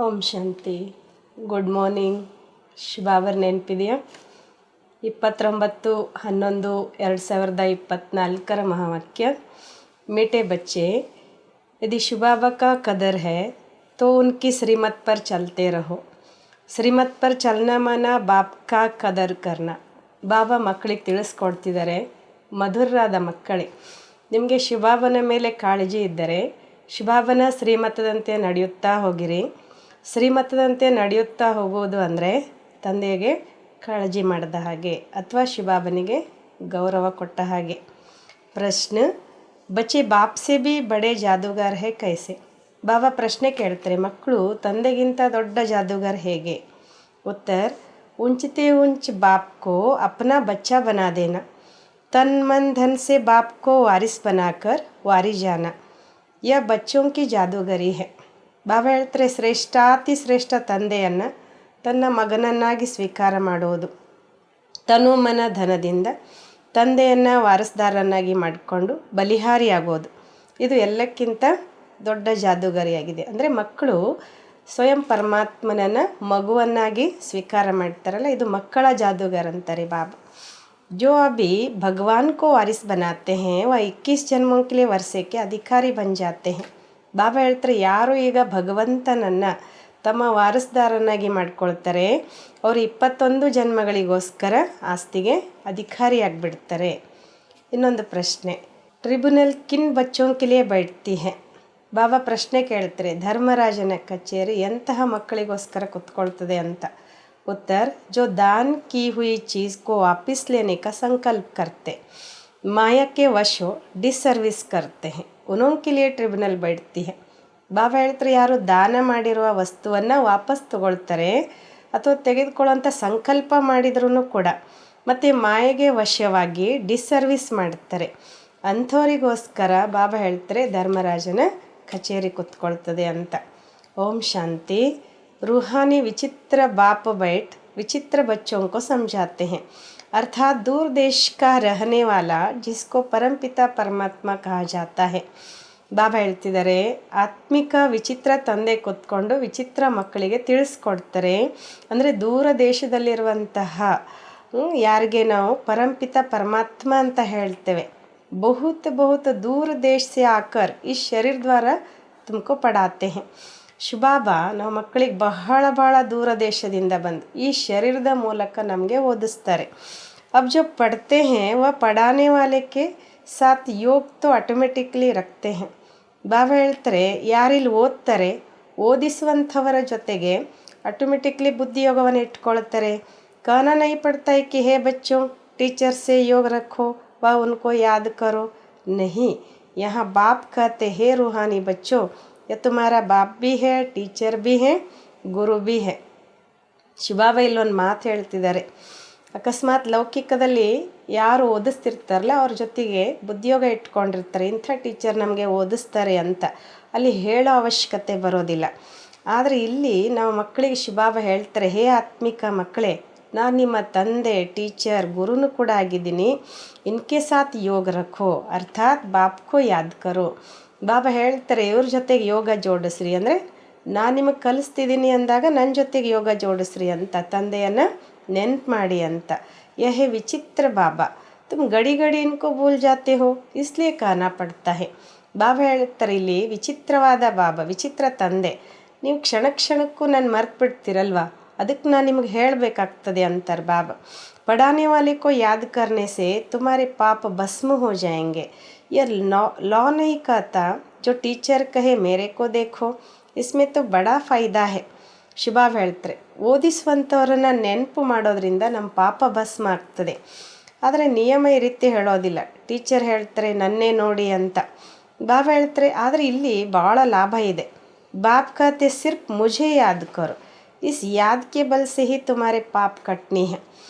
ಓಂ ಶಾಂತಿ. Good morning. ಶುಭಾವರ್ ನೆನಪಿದೆಯಾ? 29/11/2024 महावाक्य। मीठे बच्चे, यदि शुभाबा का कदर है तो उनकी श्रीमत पर चलते रहो. श्रीमत पर चलना माना बाप का कदर करना. ಬಾಬಾ ಮಕ್ಕಳಿಗೆ ತಿಳಿಸ್ಕೊಡ್ತಿದ್ದಾರೆ, ಮಧುರರಾದ ಮಕ್ಕಳೇ, ನಿಮಗೆ ಶಿವಬಾಬನ ಮೇಲೆ ಕಾಳಜಿ ಇದ್ದರೆ ಶಿವಬಾಬನ ಶ್ರೀಮತದಂತೆ ನಡೆಯುತ್ತಾ ಹೋಗಿರಿ. ಶ್ರೀಮತದಂತೆ ನಡೆಯುತ್ತಾ ಹೋಗೋದು ಅಂದರೆ ತಂದೆಗೆ ಕಾಳಜಿ ಮಾಡಿದ ಹಾಗೆ ಅಥವಾ ಶಿವಬಾಬನಿಗೆ ಗೌರವ ಕೊಟ್ಟ ಹಾಗೆ. ಪ್ರಶ್ನೆ, ಬಚ್ಚೆ ಬಾಪ್ ಸೆ ಭಿ ಬಡೆ ಜಾದೂಗಾರ್ ಹೇ ಕೈಸೆ? ಬಾಬಾ ಪ್ರಶ್ನೆ ಕೇಳ್ತಾರೆ, ಮಕ್ಕಳು ತಂದೆಗಿಂತ ದೊಡ್ಡ ಜಾದೂಗಾರ್ ಹೇಗೆ? ಉತ್ತರ, ऊंचते ऊंच बाप को अपना बच्चा बना देना, तन मन धन से बाप को वारिस बनाकर वारी जाना, यह बच्चों की जादूगरी है. ಬಾಬಾ ಹೇಳ್ತಾರೆ, ಶ್ರೇಷ್ಠಾತಿ ಶ್ರೇಷ್ಠ ತಂದೆಯನ್ನು ತನ್ನ ಮಗನನ್ನಾಗಿ ಸ್ವೀಕಾರ ಮಾಡೋದು, ತನು ಮನ ಧನದಿಂದ ತಂದೆಯನ್ನು ವಾರಸ್ದಾರನಾಗಿ ಮಾಡಿಕೊಂಡು ಬಲಿಹಾರಿಯಾಗೋದು, ಇದು ಎಲ್ಲಕ್ಕಿಂತ ದೊಡ್ಡ ಜಾದೂಗರಿಯಾಗಿದೆ. ಅಂದರೆ ಮಕ್ಕಳು ಸ್ವಯಂ ಪರಮಾತ್ಮನನ್ನು ಮಗುವನ್ನಾಗಿ ಸ್ವೀಕಾರ ಮಾಡ್ತಾರಲ್ಲ, ಇದು ಮಕ್ಕಳ ಜಾದೂಗರ್ ಅಂತಾರೆ ಬಾಬಾ. जो अभी भगवान को वारिस बनाते हैं वह 21 जन्मों के लिए वर्षे के अधिकारी बन जाते हैं. ಬಾಬಾ ಹೇಳ್ತಾರೆ, ಯಾರು ಈಗ ಭಗವಂತನನ್ನು ತಮ್ಮ ವಾರಸ್ದಾರನಾಗಿ ಮಾಡ್ಕೊಳ್ತಾರೆ ಅವರು 21 ಜನ್ಮಗಳಿಗೋಸ್ಕರ ಆಸ್ತಿಗೆ ಅಧಿಕಾರಿಯಾಗಿಬಿಡ್ತಾರೆ. ಇನ್ನೊಂದು ಪ್ರಶ್ನೆ, ಟ್ರಿಬ್ಯುನಲ್ ಕಿನ್ ಬಚ್ಚೋಂ ಕೆ ಲಿಯೆ ಬೈಠ್ತಿ ಹೈ? ಬಾಬಾ ಪ್ರಶ್ನೆ ಕೇಳ್ತಾರೆ, ಧರ್ಮರಾಜನ ಕಚೇರಿ ಎಂತಹ ಮಕ್ಕಳಿಗೋಸ್ಕರ ಕುತ್ಕೊಳ್ತದೆ ಅಂತ. ಉತ್ತರ, ಜೋ ದಾನ್ ಕಿ ಹುಯಿ ಚೀಸ್ ಕೋ ವಾಪಸ್ ಲೇನೆ ಕಾ ಸಂಕಲ್ಪ ಕರ್ತೆ, ಮಾಯಾ ಕೆ ವಶ್ ಹೋ ಡಿಸರ್ವಿಸ್ ಕರ್ತೆ ಹೈ, ಉನೋಂಕೆ ಲಿಯೆ ಟ್ರಿಬ್ಯುನಲ್ ಬೈಠ್ತಿ ಹೈ. ಬಾಬಾ ಹೇಳ್ತಾರೆ, ಯಾರು ದಾನ ಮಾಡಿರುವ ವಸ್ತುವನ್ನು ವಾಪಸ್ ತಗೊಳ್ತಾರೆ ಅಥವಾ ತೆಗೆದುಕೊಳ್ಳುವಂಥ ಸಂಕಲ್ಪ ಮಾಡಿದ್ರೂ ಕೂಡ ಮತ್ತು ಮಾಯೆಗೆ ವಶವಾಗಿ ಡಿಸರ್ವಿಸ್ ಮಾಡ್ತಾರೆ, ಅಂಥವರಿಗೋಸ್ಕರ ಬಾಬಾ ಹೇಳ್ತಾರೆ ಧರ್ಮರಾಜನ ಕಚೇರಿ ಕುತ್ಕೊಳ್ತದೆ ಅಂತ. ಓಂ ಶಾಂತಿ. रूहानी विचित्र बाप बैठ विचित्र बच्चों को समझाते हैं, अर्थात दूर देश का रहने वाला जिसको परमपिता परमात्मा कहा जाता है. ಬಾಬಾ ಹೇಳ್ತಿದ್ದಾರೆ, ಆತ್ಮಿಕ ವಿಚಿತ್ರ ತಂದೆ ಕೂತ್ಕೊಂಡು ವಿಚಿತ್ರ ಮಕ್ಕಳಿಗೆ ತಿಳಿಸ್ಕೊಡ್ತಾರೆ. ಅಂದರೆ ದೂರ ದೇಶದಲ್ಲಿರುವಂತಹ ಯಾರಿಗೆ ನಾವು ಪರಂಪಿತ ಪರಮಾತ್ಮ ಅಂತ ಹೇಳ್ತೇವೆ, ಬಹುತ್ ಬಹುತ್ ದೂರ ದೇಶ ಸೆ ಆಕರ್ ಈ ಶರೀರ ದ್ವಾರ ತುಮಕೋ ಪಡಾತೆ ಹೈ. ಶಿವಬಾಬಾ ನಾವು ಮಕ್ಕಳಿಗೆ ಬಹಳ ದೂರ ದೇಶದಿಂದ ಬಂದು ಈ ಶರೀರದ ಮೂಲಕ ನಮಗೆ ಓದಿಸ್ತಾರೆ. अब जो पढ़ते हैं वह पढ़ाने वाले के साथ योग तो ऑटोमेटिकली रखते हैं. ಬಾಬಾ ಹೇಳ್ತಾರೆ, ಯಾರಿಲ್ಲಿ ಓದ್ತಾರೆ ಓದಿಸುವಂಥವರ ಜೊತೆಗೆ ಆಟೋಮೆಟಿಕ್ಲಿ ಬುದ್ಧಿಯೋಗವನ್ನು ಇಟ್ಕೊಳ್ತಾರೆ. कहना नहीं पड़ता है कि हे बच्चों टीचर से योग रखो व उनको याद करो. नहीं, यहाँ बाप कहते हे रूहानी बच्चों, ये तुम्हारा बाप भी है, ಟೀಚರ್ भी है, ಗುರು भी है. ಶಿವಬಾಬಾ ಇಲ್ಲೊಂದು ಮಾತು ಹೇಳ್ತಿದ್ದಾರೆ, ಅಕಸ್ಮಾತ್ ಲೌಕಿಕದಲ್ಲಿ ಯಾರು ಓದಿಸ್ತಿರ್ತಾರಲ್ಲ ಅವ್ರ ಜೊತೆಗೆ ಬುದ್ಧಿಯೋಗ ಇಟ್ಕೊಂಡಿರ್ತಾರೆ, ಇಂಥ ಟೀಚರ್ ನಮಗೆ ಓದಿಸ್ತಾರೆ ಅಂತ ಅಲ್ಲಿ ಹೇಳೋ ಅವಶ್ಯಕತೆ ಬರೋದಿಲ್ಲ. ಆದರೆ ಇಲ್ಲಿ ನಾವು ಮಕ್ಕಳಿಗೆ ಶಿವಬಾಬಾ ಹೇಳ್ತಾರೆ, ಹೇ ಆತ್ಮಿಕ ಮಕ್ಕಳೇ, ನಾನು ನಿಮ್ಮ ತಂದೆ ಟೀಚರ್ ಗುರುನು ಕೂಡ ಆಗಿದ್ದೀನಿ, ಇನ್ಕೆ ಸಾಥ್ ಯೋಗ ರಖೋ ಅರ್ಥಾತ್ ಬಾಪ್ಕೋ ಯಾದ್ ಕರೋ. ಬಾಬಾ ಹೇಳ್ತಾರೆ, ಇವ್ರ ಜೊತೆಗೆ ಯೋಗ ಜೋಡಿಸ್ರಿ, ಅಂದರೆ ನಾನು ನಿಮಗೆ ಕಲಿಸ್ತಿದ್ದೀನಿ ಅಂದಾಗ ನನ್ನ ಜೊತೆಗೆ ಯೋಗ ಜೋಡಿಸ್ರಿ ಅಂತ, ತಂದೆಯನ್ನು ನೆನ್ಪು ಮಾಡಿ ಅಂತ. ಯಹೇ ವಿಚಿತ್ರ ಬಾಬಾ, ತುಮ್ ಗಡಿ ಗಡಿ ಇನ್ಕೋ ಭೂಲ್ ಜಾತೆ ಹೋ ಇಸ್ಲಿಯೇ ಕಾನಾ ಪಡ್ತಾ ಹೇ. ಬಾಬಾ ಹೇಳ್ತಾರೆ, ಇಲ್ಲಿ ವಿಚಿತ್ರವಾದ ಬಾಬಾ, ವಿಚಿತ್ರ ತಂದೆ, ನೀವು ಕ್ಷಣ ಕ್ಷಣಕ್ಕೂ ನಾನು ಮರ್ತು ಬಿಡ್ತೀರಲ್ವ, ಅದಕ್ಕೆ ನಾನು ನಿಮಗೆ ಹೇಳಬೇಕಾಗ್ತದೆ ಅಂತಾರೆ ಬಾಬಾ. ಪढ़ाने वाले को याद करने से तुम्हारे पाप भस्म हो जाएंगे. यह लॉ नहीं कहता जो टीचर कहे मेरे को देखो, इसमें तो बड़ा फ़ायदा है. ಶಿವಬಾಬಾ ಹೇಳ್ತಾರೆ, ಓದಿಸುವಂಥವ್ರನ್ನ ನೆನಪು ಮಾಡೋದ್ರಿಂದ ನಮ್ಮ ಪಾಪ ಭಸ್ಮ ಆಗ್ತದೆ. ಆದರೆ ನಿಯಮ ಈ ರೀತಿ ಹೇಳೋದಿಲ್ಲ, ಟೀಚರ್ ಹೇಳ್ತಾರೆ ನನ್ನೇ ನೋಡಿ ಅಂತ. ಬಾಬಾ ಹೇಳ್ತಾರೆ, ಆದರೆ ಇಲ್ಲಿ ಭಾಳ ಲಾಭ ಇದೆ. ಬಾಪ್ ಕಹತೆ ಸಿರ್ಫ್ ಮುझे ಯಾದ್ ಕರೋ, ಇಸ್ ಯಾದ್ ಕೆ ಬಲ್ ಸೆ ಹಿ ತುಮಾರೆ ಪಾಪ್ ಕಟ್ನಿ ಹೈ.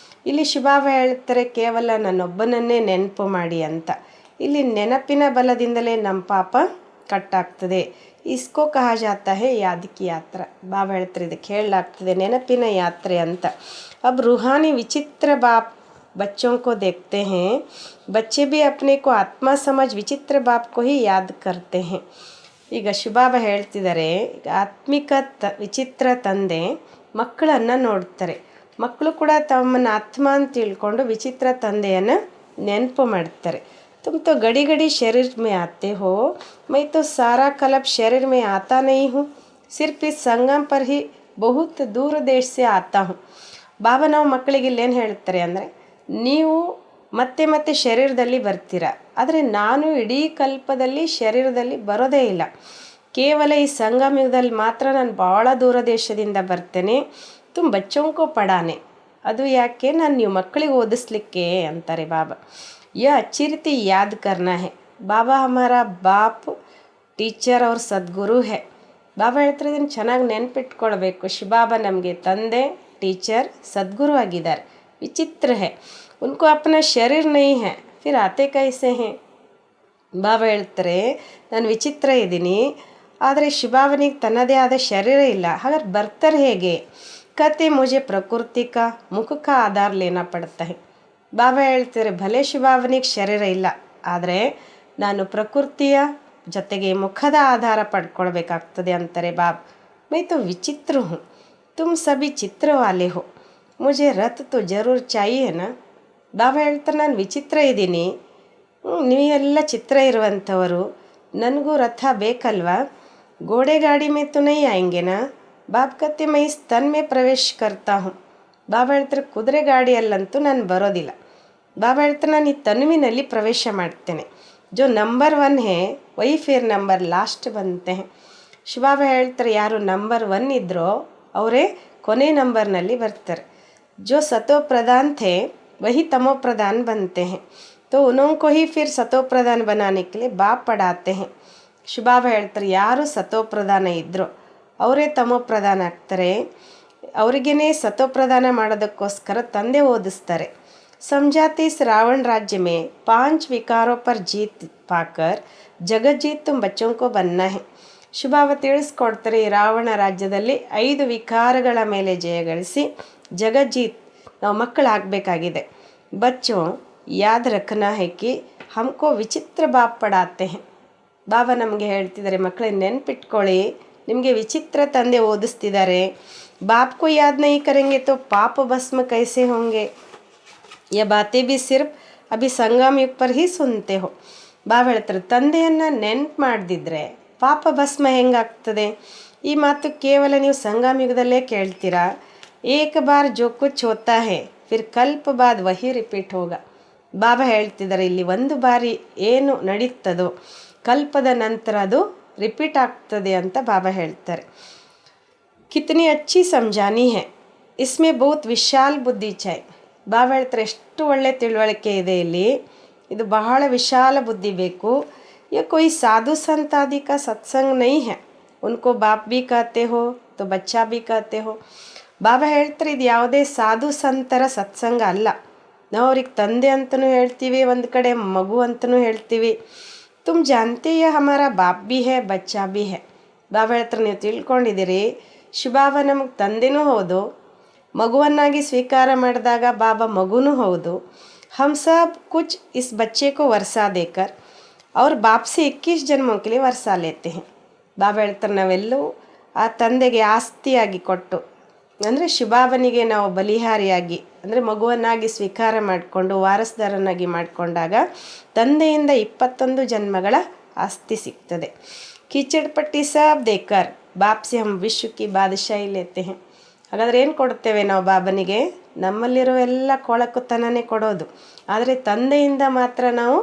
ಇಲ್ಲಿ ಶಿವಬಾಬಾ ಹೇಳ್ತಾರೆ, ಕೇವಲ ನನ್ನೊಬ್ಬನನ್ನೇ ನೆನಪು ಮಾಡಿ ಅಂತ. ಇಲ್ಲಿ ನೆನಪಿನ ಬಲದಿಂದಲೇ ನಮ್ಮ ಪಾಪ ಕಟ್ಟಾಗ್ತದೆ. ಇಸ್ಕೋ ಕಹಾ ಜಾತಾ ಹೈ ಯಾದ್ ಕಿ ಯಾತ್ರಾ. ಬಾಬಾ ಹೇಳ್ತಾರೆ, ಇದಕ್ಕೆ ಹೇಳಲಾಗ್ತದೆ ನೆನಪಿನ ಯಾತ್ರೆ ಅಂತ. अब रूहानी विचित्र बाप बच्चों को देखते हैं, बच्चे भी अपने को आत्मा समझ विचित्र बाप को ही याद करते हैं. ಈಗ ಶಿವಬಾಬಾ ಹೇಳ್ತಿದ್ದಾರೆ, ಈಗ ಆತ್ಮಿಕ ವಿಚಿತ್ರ ತಂದೆ ಮಕ್ಕಳನ್ನು ನೋಡ್ತಾರೆ. ಮಕ್ಕಳು ಕೂಡ ತಮ್ಮನ್ನು ಆತ್ಮ ಅಂತ ತಿಳ್ಕೊಂಡು ವಿಚಿತ್ರ ತಂದೆಯನ್ನು ನೆನಪು ಮಾಡ್ತಾರೆ. तुम तो घड़ी घड़ी शरीर में आते हो, मैं तो सारा कल्प शरीर में आता नहीं हूँ, सिर्फ इस संगम पर ही बहुत दूर देश से आता हूँ. ಬಾಬಾ ನಾವು ಮಕ್ಕಳಿಗೆ ಇಲ್ಲೇನು ಹೇಳ್ತಾರೆ ಅಂದರೆ, ನೀವು ಮತ್ತೆ ಮತ್ತೆ ಶರೀರದಲ್ಲಿ ಬರ್ತೀರ, ಆದರೆ ನಾನು ಇಡೀ ಕಲ್ಪದಲ್ಲಿ ಶರೀರದಲ್ಲಿ ಬರೋದೇ ಇಲ್ಲ. ಕೇವಲ ಈ ಸಂಗಮ ಯುಗದಲ್ಲಿ ಮಾತ್ರ ನಾನು ಭಾಳ ದೂರ ದೇಶದಿಂದ ಬರ್ತೇನೆ. ತುಮ್ ಬಚ್ಚೋಂಕೋ ಪಡಾನೆ. ಅದು ಯಾಕೆ? ನಾನು ನೀವು ಮಕ್ಕಳಿಗೆ ಓದಿಸ್ಲಿಕ್ಕೆ ಅಂತಾರೆ ಬಾಬಾ. यह अच्छी रीति याद करना है, बाबा हमारा बाप ಟೀಚರ್ ಅವ್ರ ಸದ್ಗುರು ಹೇ. ಬಾಬಾ ಹೇಳ್ತಾರೆ, ಇದನ್ನು ಚೆನ್ನಾಗಿ ನೆನ್ಪಿಟ್ಕೊಳ್ಬೇಕು. ಶಿವಬಾಬಾ ನಮಗೆ ತಂದೆ, ಟೀಚರ್, ಸದ್ಗುರು ಆಗಿದ್ದಾರೆ. ವಿಚಿತ್ರ ಹೇ, ಉनको अपना ಶರೀರ ನೈ ಹೇ, ಫಿರ್ ಆತೆ ಕೈಸೆ ಹೇ. ಬಾಬಾ ಹೇಳ್ತಾರೆ, ನಾನು ವಿಚಿತ್ರ ಇದ್ದೀನಿ, ಆದರೆ ಶಿವಬಾಬನಿಗೆ ತನ್ನದೇ ಆದ ಶರೀರ ಇಲ್ಲ, ಹಾಗಾದ್ರೆ ಬರ್ತಾರೆ ಹೇಗೆ? ಕತೆ ಮುಜೆ ಪ್ರಕೃತಿ ಕಾ ಮುಖ ಕಾ ಆಧಾರ ಲೇನಾ ಪಡ್ತಾ ಹೇ. ಬಾಬಾ ಹೇಳ್ತಾರೆ, ಭಲೆ ಶಿವಬಾಬನಿಗೆ ಶರೀರ ಇಲ್ಲ, ಆದರೆ ನಾನು ಪ್ರಕೃತಿಯ ಜೊತೆಗೆ ಮುಖದ ಆಧಾರ ಪಡ್ಕೊಳ್ಬೇಕಾಗ್ತದೆ ಅಂತಾರೆ ಬಾಬಾ. ಮೈ ತೋ ವಿಚಿತ್ರ ಹೂँ, ತುಮ್ ಸಭಿ ಚಿತ್ರ ವಾಲೆ ಹೋ, ಮುಜೆ ರಥ್ ತೋ ಜರೂರ್ ಚಾಹಿಯೇನಾ. ಬಾಬಾ ಹೇಳ್ತಾರೆ, ನಾನು ವಿಚಿತ್ರ ಇದ್ದೀನಿ, ನೀವೆಲ್ಲ ಚಿತ್ರ ಇರುವಂಥವರು, ನನಗೂ ರಥ ಬೇಕಲ್ವಾ? ಗೋಡೆ ಗಾಡಿ ಮೇ ತು ನೈ ಆಯಂಗೆನಾ. ಬಾಬ್ ಕತ್ತೆ ಮೈ ಸ್ತನ್ ಮೇ ಪ್ರವೇಶ ಕರ್ತಾ ಹೂँ. ಬಾಬಾ ಹೇಳ್ತಾರೆ, ಕುದುರೆ ಗಾಡಿಯಲ್ಲಂತೂ ನಾನು ಬರೋದಿಲ್ಲ. ಬಾಬಾ ಹೇಳ್ತಾರೆ, ನಾನು ಈ ತನುವಿನಲ್ಲಿ ಪ್ರವೇಶ ಮಾಡ್ತೇನೆ. ಜೋ ನಂಬರ್ 1 ಹೇ ವೈ ಫೇರ್ ನಂಬರ್ ಲಾಸ್ಟ್ ಬಂತೆ. ಶಿವಬಾಬಾ ಹೇಳ್ತಾರೆ, ಯಾರು ನಂಬರ್ 1 ಇದ್ದರೋ ಅವರೇ ಕೊನೆ ನಂಬರ್ನಲ್ಲಿ ಬರ್ತಾರೆ. ಜೋ ಸತೋ ಪ್ರಧಾನ್ ಥೇ ವಹಿ ತಮೋ ಪ್ರಧಾನ್ बनते हैं, तो उनको ही फिर सतो प्रधान बनाने के लिए बाप पढ़ाते हैं. ಶಿವಬಾಬಾ ಹೇಳ್ತಾರೆ, ಯಾರು ಸತೋ ಪ್ರಧಾನ ಇದ್ದರೋ ಅವರೇ ತಮೋ ಪ್ರಧಾನ ಆಗ್ತಾರೆ. ಅವರಿಗೇ ಸತೋ ಪ್ರಧಾನ ಮಾಡೋದಕ್ಕೋಸ್ಕರ ತಂದೆ ಓದಿಸ್ತಾರೆ. समझाते इस रावण राज्य में 5 विकारों पर जीत पाकर जगत जीत तुम बच्चों को बनना है. ಶಿವಬಾಬಾ ತಿಳಿಸ್ಕೊಡ್ತಾರೆ, ಈ ರಾವಣ ರಾಜ್ಯದಲ್ಲಿ 5 ವಿಕಾರಗಳ ಮೇಲೆ ಜಯಗಳಿಸಿ ಜಗಜ್ಜೀತ್ ನಾವು ಮಕ್ಕಳಾಗಬೇಕಾಗಿದೆ. ಬಚ್ಚೋ ಯಾದ್ ರಖನಾ ಹೈ ಕಿ ಹಮ್ಕೋ ವಿಚಿತ್ರ ಬಾಪ್ ಪಡಾತೆ ಹೇ. ಬಾಬಾ ನಮಗೆ ಹೇಳ್ತಿದ್ದಾರೆ, ಮಕ್ಕಳೇ ನೆನ್ಪಿಟ್ಕೊಳ್ಳಿ, ನಿಮಗೆ ವಿಚಿತ್ರ ತಂದೆ ಓದಿಸ್ತಿದ್ದಾರೆ. ಬಾಪ್ ಕೋ ಯಾದ್ ನಹೀ ಕರೆಂಗೆ ತೋ ಪಾಪ ಭಸ್ಮ ಕೈಸೆ ಹೋಂಗೆ. ಯಾ ಬಾತೆ ಬಿ ಸಿರ್ಫ್ ಅಭಿ ಸಂಗಮ ಯುಗ್ ಪರ್ ಹಿ ಸುನ್ತೆ ಹೋ. ಬಾಬಾ ಹೇಳ್ತಾರೆ, ತಂದೆಯನ್ನು ನೆನ್ಪು ಮಾಡದಿದ್ರೆ ಪಾಪ ಭಸ್ಮ ಹೆಂಗಾಗ್ತದೆ? ಈ ಮಾತು ಕೇವಲ ನೀವು ಸಂಗಮ ಯುಗದಲ್ಲೇ ಕೇಳ್ತೀರಾ. ಏಕ ಬಾರ್ ಜೋ ಕುಚ್ ಹೋತಾ ಹೇ ಫಿರ್ ಕಲ್ಪ ಬಾದ್ ವಹಿ ರಿಪೀಟ್ ಹೋಗ. ಬಾಬಾ ಹೇಳ್ತಿದ್ದಾರೆ, ಇಲ್ಲಿ ಒಂದು ಬಾರಿ ಏನು ನಡೀತದೋ ಕಲ್ಪದ ನಂತರ ಅದು ರಿಪೀಟ್ ಆಗ್ತದೆ ಅಂತ ಬಾಬಾ ಹೇಳ್ತಾರೆ. ಕಿತನಿ ಅಚ್ಚಿ ಸಮಜಾನಿ ಹೇ, ಇಸ್ಮೇ ಬಹುತ್ ವಿಶಾಲ್ ಬುದ್ಧಿ ಚಾಯ್. ಬಾಬಾ ಹೇಳ್ತಾರೆ, ಎಷ್ಟು ಒಳ್ಳೆ ತಿಳುವಳಿಕೆ ಇದೆ ಇಲ್ಲಿ, ಇದು ಬಹಳ ವಿಶಾಲ ಬುದ್ಧಿ ಬೇಕು. ಯಾ ಕೋಯಿ ಸಾಧು ಸಂತ ಆದಿ ಕಾ ಸತ್ಸಂಗ್ ನೈ ಹೇ, ಉನ್ಕೋ ಬಾಪ್ ಬಿ ಕಹತೆ ಹೋ ತೋ ಬಚ್ಚಾ ಬಿ ಕಹತೆ ಹೋ. ಬಾಬಾ ಹೇಳ್ತಾರೆ, ಇದು ಯಾವುದೇ ಸಾಧು ಸಂತರ ಸತ್ಸಂಗ ಅಲ್ಲ. ನಾವು ಅವ್ರಿಗೆ ತಂದೆ ಅಂತಲೂ ಹೇಳ್ತೀವಿ, ಒಂದು ಕಡೆ ಮಗು ಅಂತಲೂ ಹೇಳ್ತೀವಿ. ತುಮ್ ಜಾನ್ತೆ ಯಾ ಹಮಾರ Baap B A Bachcha B A. ಬಾಬಾ ಹೇಳ್ತಾರೆ, ನೀವು ತಿಳ್ಕೊಂಡಿದ್ದೀರಿ, ಶಿವಬಾಬಾ ನಮಗೆ ತಂದೆನೂ ಹೌದು, ಮಗುವನ್ನಾಗಿ ಸ್ವೀಕಾರ ಮಾಡಿದಾಗ ಬಾಬಾ ಮಗುನೂ ಹೌದು. ಹಮ್ ಸಬ್ ಕುಚ್ ಇಸ್ ಬಚ್ಚೆ ಕೋ ವರ್ಸಾ ದೇಕರ್ ಅವ್ರ ಬಾಪ್ ಸೆ 21 ಜನ್ಮೋं के लिए ವರ್ಸಾ ಲೇತೆ ಹೇ. ಬಾಬಾ ಹೇಳ್ತಾರೆ, ನಾವೆಲ್ಲವೂ ಆ ತಂದೆಗೆ ಆಸ್ತಿಯಾಗಿ ಕೊಟ್ಟು, ಅಂದರೆ ಶಿವಬಾಬನಿಗೆ ನಾವು ಬಲಿಹಾರಿಯಾಗಿ, ಅಂದರೆ ಮಗುವನ್ನಾಗಿ ಸ್ವೀಕಾರ ಮಾಡಿಕೊಂಡು ವಾರಸ್ದಾರನಾಗಿ ಮಾಡಿಕೊಂಡಾಗ ತಂದೆಯಿಂದ 21 ಜನ್ಮಗಳ ಆಸ್ತಿ ಸಿಗ್ತದೆ. ಕಿಚಡ್ ಪಟ್ಟಿ ಸಾಬ್ ದೇಕರ್ ಬಾಪ್ ಸೆ ಹಮ್ ವಿಶ್ವ ಕಿ ಬಾದಶಾಹಿ ಲೇತೆ ಹೇ. ಹಾಗಾದರೆ ಏನು ಕೊಡ್ತೇವೆ ನಾವು ಬಾಬನಿಗೆ? ನಮ್ಮಲ್ಲಿರೋ ಎಲ್ಲ ಕೊಳಕುತನನೇ ಕೊಡೋದು, ಆದರೆ ತಂದೆಯಿಂದ ಮಾತ್ರ ನಾವು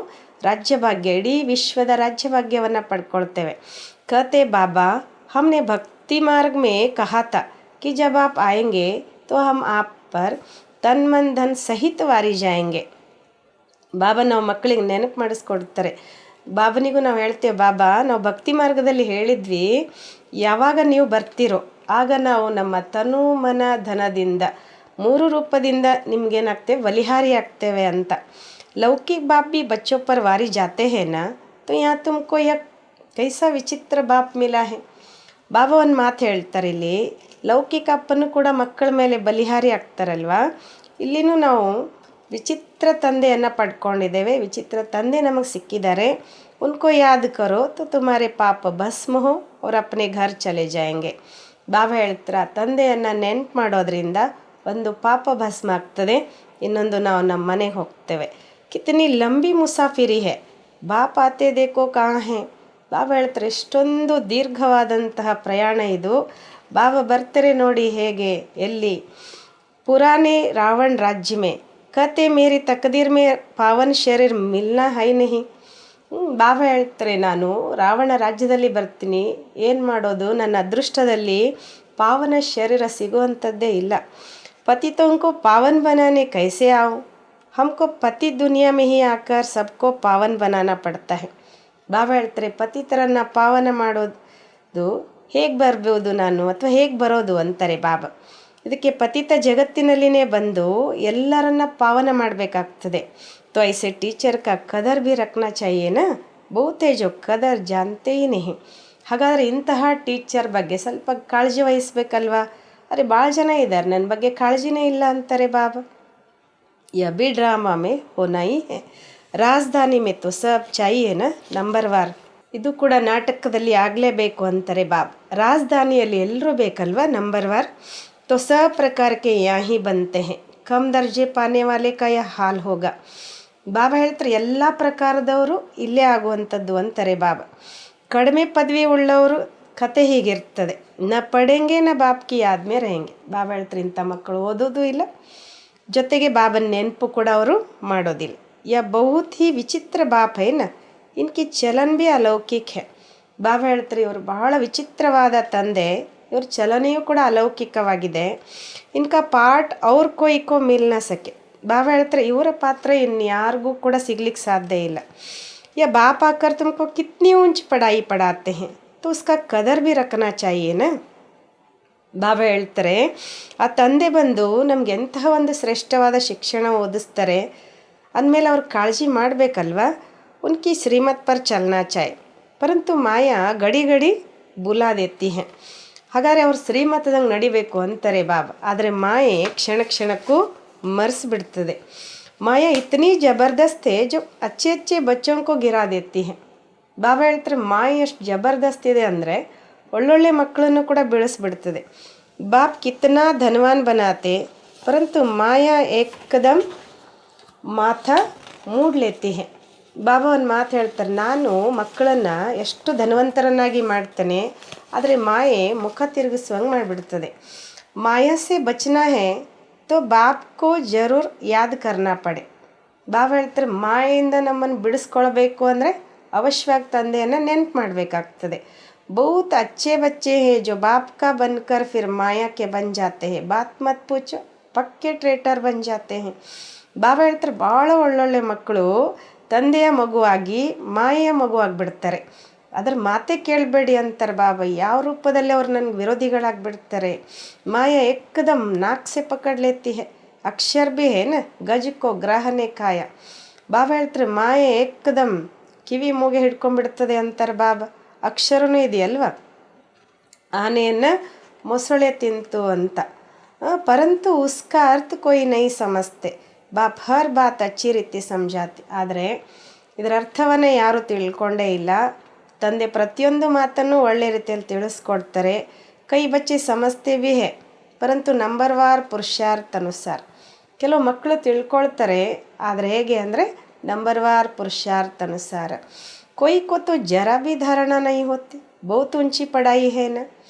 ರಾಜ್ಯಭಾಗ್ಯ, ಇಡೀ ವಿಶ್ವದ ರಾಜ್ಯಭಾಗ್ಯವನ್ನು ಪಡ್ಕೊಳ್ತೇವೆ. ಕತೆ ಬಾಬಾ हमने भक्ति मार्ग में कहा था कि जब आप आएंगे तो हम आप पर तन मन धन सहित वारी जाएंगे. ಬಾಬಾ ನಾವು ಮಕ್ಕಳಿಗೆ ನೆನಪು ಮಾಡಿಸ್ಕೊಡ್ತಾರೆ. ಬಾಬನಿಗೂ ನಾವು ಹೇಳ್ತೇವೆ, ಬಾಬಾ ನಾವು ಭಕ್ತಿ ಮಾರ್ಗದಲ್ಲಿ ಹೇಳಿದ್ವಿ, ಯಾವಾಗ ನೀವು ಬರ್ತೀರೋ ಆಗ ನಾವು ನಮ್ಮ ತನು ಮನ ಧನದಿಂದ 3 ರೂಪದಿಂದ ನಿಮಗೇನಾಗ್ತೇವೆ, ಬಲಿಹಾರಿ ಆಗ್ತೇವೆ ಅಂತ. ಲೌಕಿಕ ಬಾಪ್ ಬಿ ಬಚ್ಚೋ ಪರ್ ವಾರಿ ಜಾತೆ ಹೇನಾ, ತೋ ಯಾ ತುಮಕೋ ಯಾ ಕೈಸಾ ವಿಚಿತ್ರ ಬಾಪ್ ಮಿಲಾ ಹೇ. ಬಾಬಾ ಒಂದು ಮಾತು ಹೇಳ್ತಾರೆ ಇಲ್ಲಿ, ಲೌಕಿಕ ಅಪ್ಪನೂ ಕೂಡ ಮಕ್ಕಳ ಮೇಲೆ ಬಲಿಹಾರಿ ಆಗ್ತಾರಲ್ವ, ಇಲ್ಲಿನೂ ನಾವು ವಿಚಿತ್ರ ತಂದೆಯನ್ನು ಪಡ್ಕೊಂಡಿದ್ದೇವೆ, ವಿಚಿತ್ರ ತಂದೆ ನಮಗೆ ಸಿಕ್ಕಿದ್ದಾರೆ. उनको याद करो तो तुम्हारे पाप भस्म हो और अपने घर चले जाएंगे. ಬಾಬಾ ಹೇಳ್ತಾರೆ, ತಂದೆಯನ್ನು ನೆನ್ಪು ಮಾಡೋದ್ರಿಂದ ಒಂದು ಪಾಪ ಭಸ್ಮ ಆಗ್ತದೆ, ಇನ್ನೊಂದು ನಾವು ನಮ್ಮ ಮನೆಗೆ ಹೋಗ್ತೇವೆ. ಕಿತನಿ ಲಂಬಿ ಮುಸಾಫಿರಿ ಹೇ, ಬಾಪ್ ಆತೆ ದೇಕೋ ಕಹಾ ಹೇ. ಬಾಬಾ ಹೇಳ್ತಾರೆ, ಎಷ್ಟೊಂದು ದೀರ್ಘವಾದಂತಹ ಪ್ರಯಾಣ ಇದು. ಬಾಬಾ ಬರ್ತಾರೆ ನೋಡಿ ಹೇಗೆ, ಎಲ್ಲಿ. ಪುರಾನೆ ರಾವಣ ರಾಜ್ಯ ಮೇ ಕತೆ ಮೇರಿ ತಕದೀರ್ ಮೇ ಪಾವನ್ ಶರೀರ್ ಮಿಲ್ನಾ ಹೈ ನಹಿ. ಬಾಬಾ ಹೇಳ್ತಾರೆ, ನಾನು ರಾವಣ ರಾಜ್ಯದಲ್ಲಿ ಬರ್ತೀನಿ, ಏನು ಮಾಡೋದು, ನನ್ನ ಅದೃಷ್ಟದಲ್ಲಿ ಪಾವನ ಶರೀರ ಸಿಗುವಂಥದ್ದೇ ಇಲ್ಲ. ಪತಿತೋಂಕೋ ಪಾವನ್ ಬನಾನೆ ಕೈಸೆ ಆವು, ಹಮ್ಕೋ ಪತಿ ದುನಿಯಾ ಮೇ ಹಿ ಆಕರ್ ಸಬ್ಕೋ ಪಾವನ್ ಬನಾನ ಪಡ್ತಾ ಹೇ. ಬಾಬಾ ಹೇಳ್ತಾರೆ, ಪತಿತರನ್ನು ಪಾವನ ಮಾಡೋದು ಹೇಗೆ ಬರ್ಬೋದು ನಾನು, ಅಥವಾ ಹೇಗೆ ಬರೋದು ಅಂತಾರೆ ಬಾಬಾ. ಇದಕ್ಕೆ ಪತಿತ ಜಗತ್ತಿನಲ್ಲಿನೇ ಬಂದು ಎಲ್ಲರನ್ನ ಪಾವನ ಮಾಡಬೇಕಾಗ್ತದೆ. तो ऐसे टीचर का कदर भी रखना चाहिए ना, बहुत है जो कदर जानते ही नहीं. ಹಾಗಾದರೆ ಇಂತಹ ಟೀಚರ್ ಬಗ್ಗೆ ಸ್ವಲ್ಪ ಕಾಳಜಿ ವಹಿಸ್ಬೇಕಲ್ವಾ. ಅರೆ ಭಾಳ ಜನ ಇದ್ದಾರೆ ನನ್ನ ಬಗ್ಗೆ ಕಾಳಜಿನೇ ಇಲ್ಲ ಅಂತಾರೆ ಬಾಬಾ. यह भी ड्रामा में होना ही है, ರಾಜಧಾನಿ में तो सब चाहिए ना ನಂಬರ್ ವಾರ್. ಇದು ಕೂಡ ನಾಟಕದಲ್ಲಿ ಆಗಲೇಬೇಕು ಅಂತಾರೆ ಬಾಬಾ. ರಾಜಧಾನಿಯಲ್ಲಿ ಎಲ್ಲರೂ ಬೇಕಲ್ವಾ ನಂಬರ್ ವಾರ್. तो सब प्रकार के यहाँ ही बनते हैं, कम दर्जे पाने वाले का यह हाल होगा. ಬಾಬಾ ಹೇಳ್ತಾರೆ, ಎಲ್ಲ ಪ್ರಕಾರದವರು ಇಲ್ಲೇ ಆಗುವಂಥದ್ದು ಅಂತಾರೆ ಬಾಬಾ. ಕಡಿಮೆ ಪದವಿ ಉಳ್ಳವರು ಕತೆ ಹೀಗಿರ್ತದೆ, ನ ಪಡೆಂಗೆ ನ ಬಾಪ್ಕಿ ಆದ್ಮೇ रहेंगे. ಬಾಬಾ ಹೇಳ್ತಾರೆ, ಇಂಥ ಮಕ್ಕಳು ಓದೋದು ಇಲ್ಲ, ಜೊತೆಗೆ ಬಾಬನ ನೆನಪು ಕೂಡ ಅವರು ಮಾಡೋದಿಲ್ಲ. ಯಾ ಬಹುತ್ ಹಿ ವಿಚಿತ್ರ ಬಾಪ್ ಹೈನ, ಇನ್ಕಿ ಚಲನ್ ಭಿ ಅಲೌಕಿಕ್ ಹೇ. ಬಾಬಾ ಹೇಳ್ತಾರೆ, ಇವರು ಬಹಳ ವಿಚಿತ್ರವಾದ ತಂದೆ, ಇವ್ರ ಚಲನೆಯೂ ಕೂಡ ಅಲೌಕಿಕವಾಗಿದೆ. ಇನ್ಕ ಪಾಠ ಅವ್ರ ಕೋಯ್ಕೋ ಮಿಲ್ ನ ಸಕೆ. ಬಾಬಾ ಹೇಳ್ತಾರೆ, ಇವರ ಪಾತ್ರ ಇನ್ಯಾರಿಗೂ ಕೂಡ ಸಿಗ್ಲಿಕ್ಕೆ ಸಾಧ್ಯ ಇಲ್ಲ. ಯಾ ಬಾಪ್ ಆಕರ್ ತುಮಕೋ ಕಿತ್ನಿ ಊಂಚ್ ಪಡಾಯಿ ಪಡಾತೆ ಹೇ, तो उसका ಕದರ್ भी रखना चाहिए ना. ಬಾಬಾ ಹೇಳ್ತಾರೆ, ಆ ತಂದೆ ಬಂದು ನಮ್ಗೆ ಎಂತಹ ಒಂದು ಶ್ರೇಷ್ಠವಾದ ಶಿಕ್ಷಣ ಓದಿಸ್ತಾರೆ ಅಂದಮೇಲೆ ಅವ್ರ ಕಾಳಜಿ ಮಾಡಬೇಕಲ್ವ. ಉನ್ಕಿ ಶ್ರೀಮತ್ ಪರ್ ಚಲನಾ ಚಾಯ್, ಪರಂತು ಮಾಯಾ ಗಡಿ ಗಡಿ ಬುಲಾ ದೇತಿ ಹೇ. ಹಾಗಾದರೆ ಅವ್ರು ಶ್ರೀಮತದಂಗೆ ನಡಿಬೇಕು ಅಂತಾರೆ ಬಾಬಾ. ಆದರೆ ಮಾಯೆ ಕ್ಷಣ ಕ್ಷಣಕ್ಕೂ ಮರೆಸಿಬಿಡ್ತದೆ. ಮಾಯಾ ಇತನಿ ಜಬರ್ದಸ್ತ್ ಹೇ ಜೋ ಅಚ್ಚೆ ಅಚ್ಚೆ ಬಚ್ಚೋಂಕೋ ಗಿರಾ ದೇತಿ ಹೇ. ಬಾಬಾ ಹೇಳ್ತಾರೆ, ಮಾಯೆ ಎಷ್ಟು ಜಬರ್ದಸ್ತ್ ಇದೆ ಅಂದರೆ ಒಳ್ಳೊಳ್ಳೆ ಮಕ್ಕಳನ್ನು ಕೂಡ ಬೆಳೆಸ್ಬಿಡ್ತದೆ. ಬಾಪ್ ಕಿತ್ನಾ ಧನವಾನ್ ಬನಾತೆ, ಪರಂತು ಮಾಯಾ ಏಕದಮ್ ಮಾಥಾ ಮೂಡ್ ಲೇತಿ ಹೇ. ಬಾಬಾ ಒಂದು ಮಾತು ಹೇಳ್ತಾರೆ, ನಾನು ಮಕ್ಕಳನ್ನು ಎಷ್ಟು ಧನವಂತರನ್ನಾಗಿ ಮಾಡ್ತೇನೆ, ಆದರೆ ಮಾಯೆ ಮುಖ ತಿರುಗಿಸುವಂಗೆ ಮಾಡಿಬಿಡ್ತದೆ. ಮಾಯಾ ಸೆ ಬಚನಾ ಹೇ ತೋ ಬಾಪ್ ಕೋ ಜರೂರ್ ಯಾದ್ ಕರ್ನಾ ಪಡೆ. ಬಾಬಾ ಹೇಳ್ತಾರೆ, ಮಾಯೆಯಿಂದ ನಮ್ಮನ್ನು ಬಿಡಿಸ್ಕೊಳ್ಬೇಕು ಅಂದರೆ ಅವಶ್ಯವಾಗಿ ತಂದೆಯನ್ನು ನೆನ್ಪು ಮಾಡಬೇಕಾಗ್ತದೆ. ಬಹುತ್ ಅಚ್ಚೆ ಬಚ್ಚೆ ಹೇ ಜೋ ಬಾಪ್ ಕಾ ಬನ್ಕರ್ ಫಿರ್ ಮಾಯಾ ಕೆ ಬನ್ ಜಾತೆ ಹೇ, ಬಾತ್ ಮತ್ ಪೂಚೋ ಪಕ್ಕೆ ಟ್ರೇಟರ್ ಬನ್ ಜಾತೆ ಹೇ. ಬಾಬಾ ಹೇಳ್ತಾರೆ, ಭಾಳ ಒಳ್ಳೊಳ್ಳೆ ಮಕ್ಕಳು ತಂದೆಯ ಮಗುವಾಗಿ ಮಾಯೆಯ ಮಗುವಾಗಿಬಿಡ್ತಾರೆ. ಅದ್ರ ಮಾತೇ ಕೇಳಬೇಡಿ ಅಂತಾರೆ ಬಾಬಾ. ಯಾವ ರೂಪದಲ್ಲಿ ಅವ್ರು ನನಗೆ ವಿರೋಧಿಗಳಾಗಿಬಿಡ್ತಾರೆ. ಮಾಯಾ ಏಕದಮ್ ನಾಕ್ ಸೆ ಪಕಡ್ ಲೇತಿ ಹೇ, ಅಕ್ಷರ್ ಭಿ ಹೇ ನ ಗಜಕೋ ಗ್ರಹನೇ ಕಾಯ. ಬಾಬಾ ಹೇಳ್ತಾರೆ, ಮಾಯೆ ಏಕದಮ್ ಕಿವಿ ಮೂಗೆ ಹಿಡ್ಕೊಂಡ್ಬಿಡ್ತದೆ ಅಂತಾರೆ ಬಾಬಾ. ಅಕ್ಷರನೂ ಇದೆಯಲ್ವ, ಆನೆಯನ್ನು ಮೊಸಳೆ ತಿಂತು ಅಂತ. ಪರಂತು ಉಸ್ಕಾ ಅರ್ಥ ಕೊಯ್ ನೈ ಸಮಸ್ತೆ, ಬಾಪ್ ಹರ್ ಬಾತ್ ಅಚ್ಚಿ ರೀತಿ ಸಮಜಾತಿ. ಆದರೆ ಇದರ ಅರ್ಥವನ್ನೇ ಯಾರೂ ತಿಳ್ಕೊಂಡೇ ಇಲ್ಲ. ತಂದೆ ಪ್ರತಿಯೊಂದು ಮಾತನ್ನು ಒಳ್ಳೆ ರೀತಿಯಲ್ಲಿ ತಿಳಿಸ್ಕೊಡ್ತಾರೆ. ಕೈ ಬಚ್ಚಿ ಸಮಸ್ತೆ ಭಿ ಹೇ, ಪರಂತು ನಂಬರ್ ವಾರ್ ಪುರುಷಾರ್ಥ ಅನುಸಾರ. ಕೆಲವು ಮಕ್ಕಳು ತಿಳ್ಕೊಳ್ತಾರೆ, ಆದರೆ ಹೇಗೆ ಅಂದರೆ ನಂಬರ್ ವಾರ್ ಪುರುಷಾರ್ಥ ಅನುಸಾರ. ಕೊಯ್ ಕೊತ್ತು ಜರಾ ಭಿ ಧಾರಣ ನೈ ಹೋತಿ, ಬಹುತ್ ಉಂಚಿ ಪಡಾಯಿ ಹೇನ.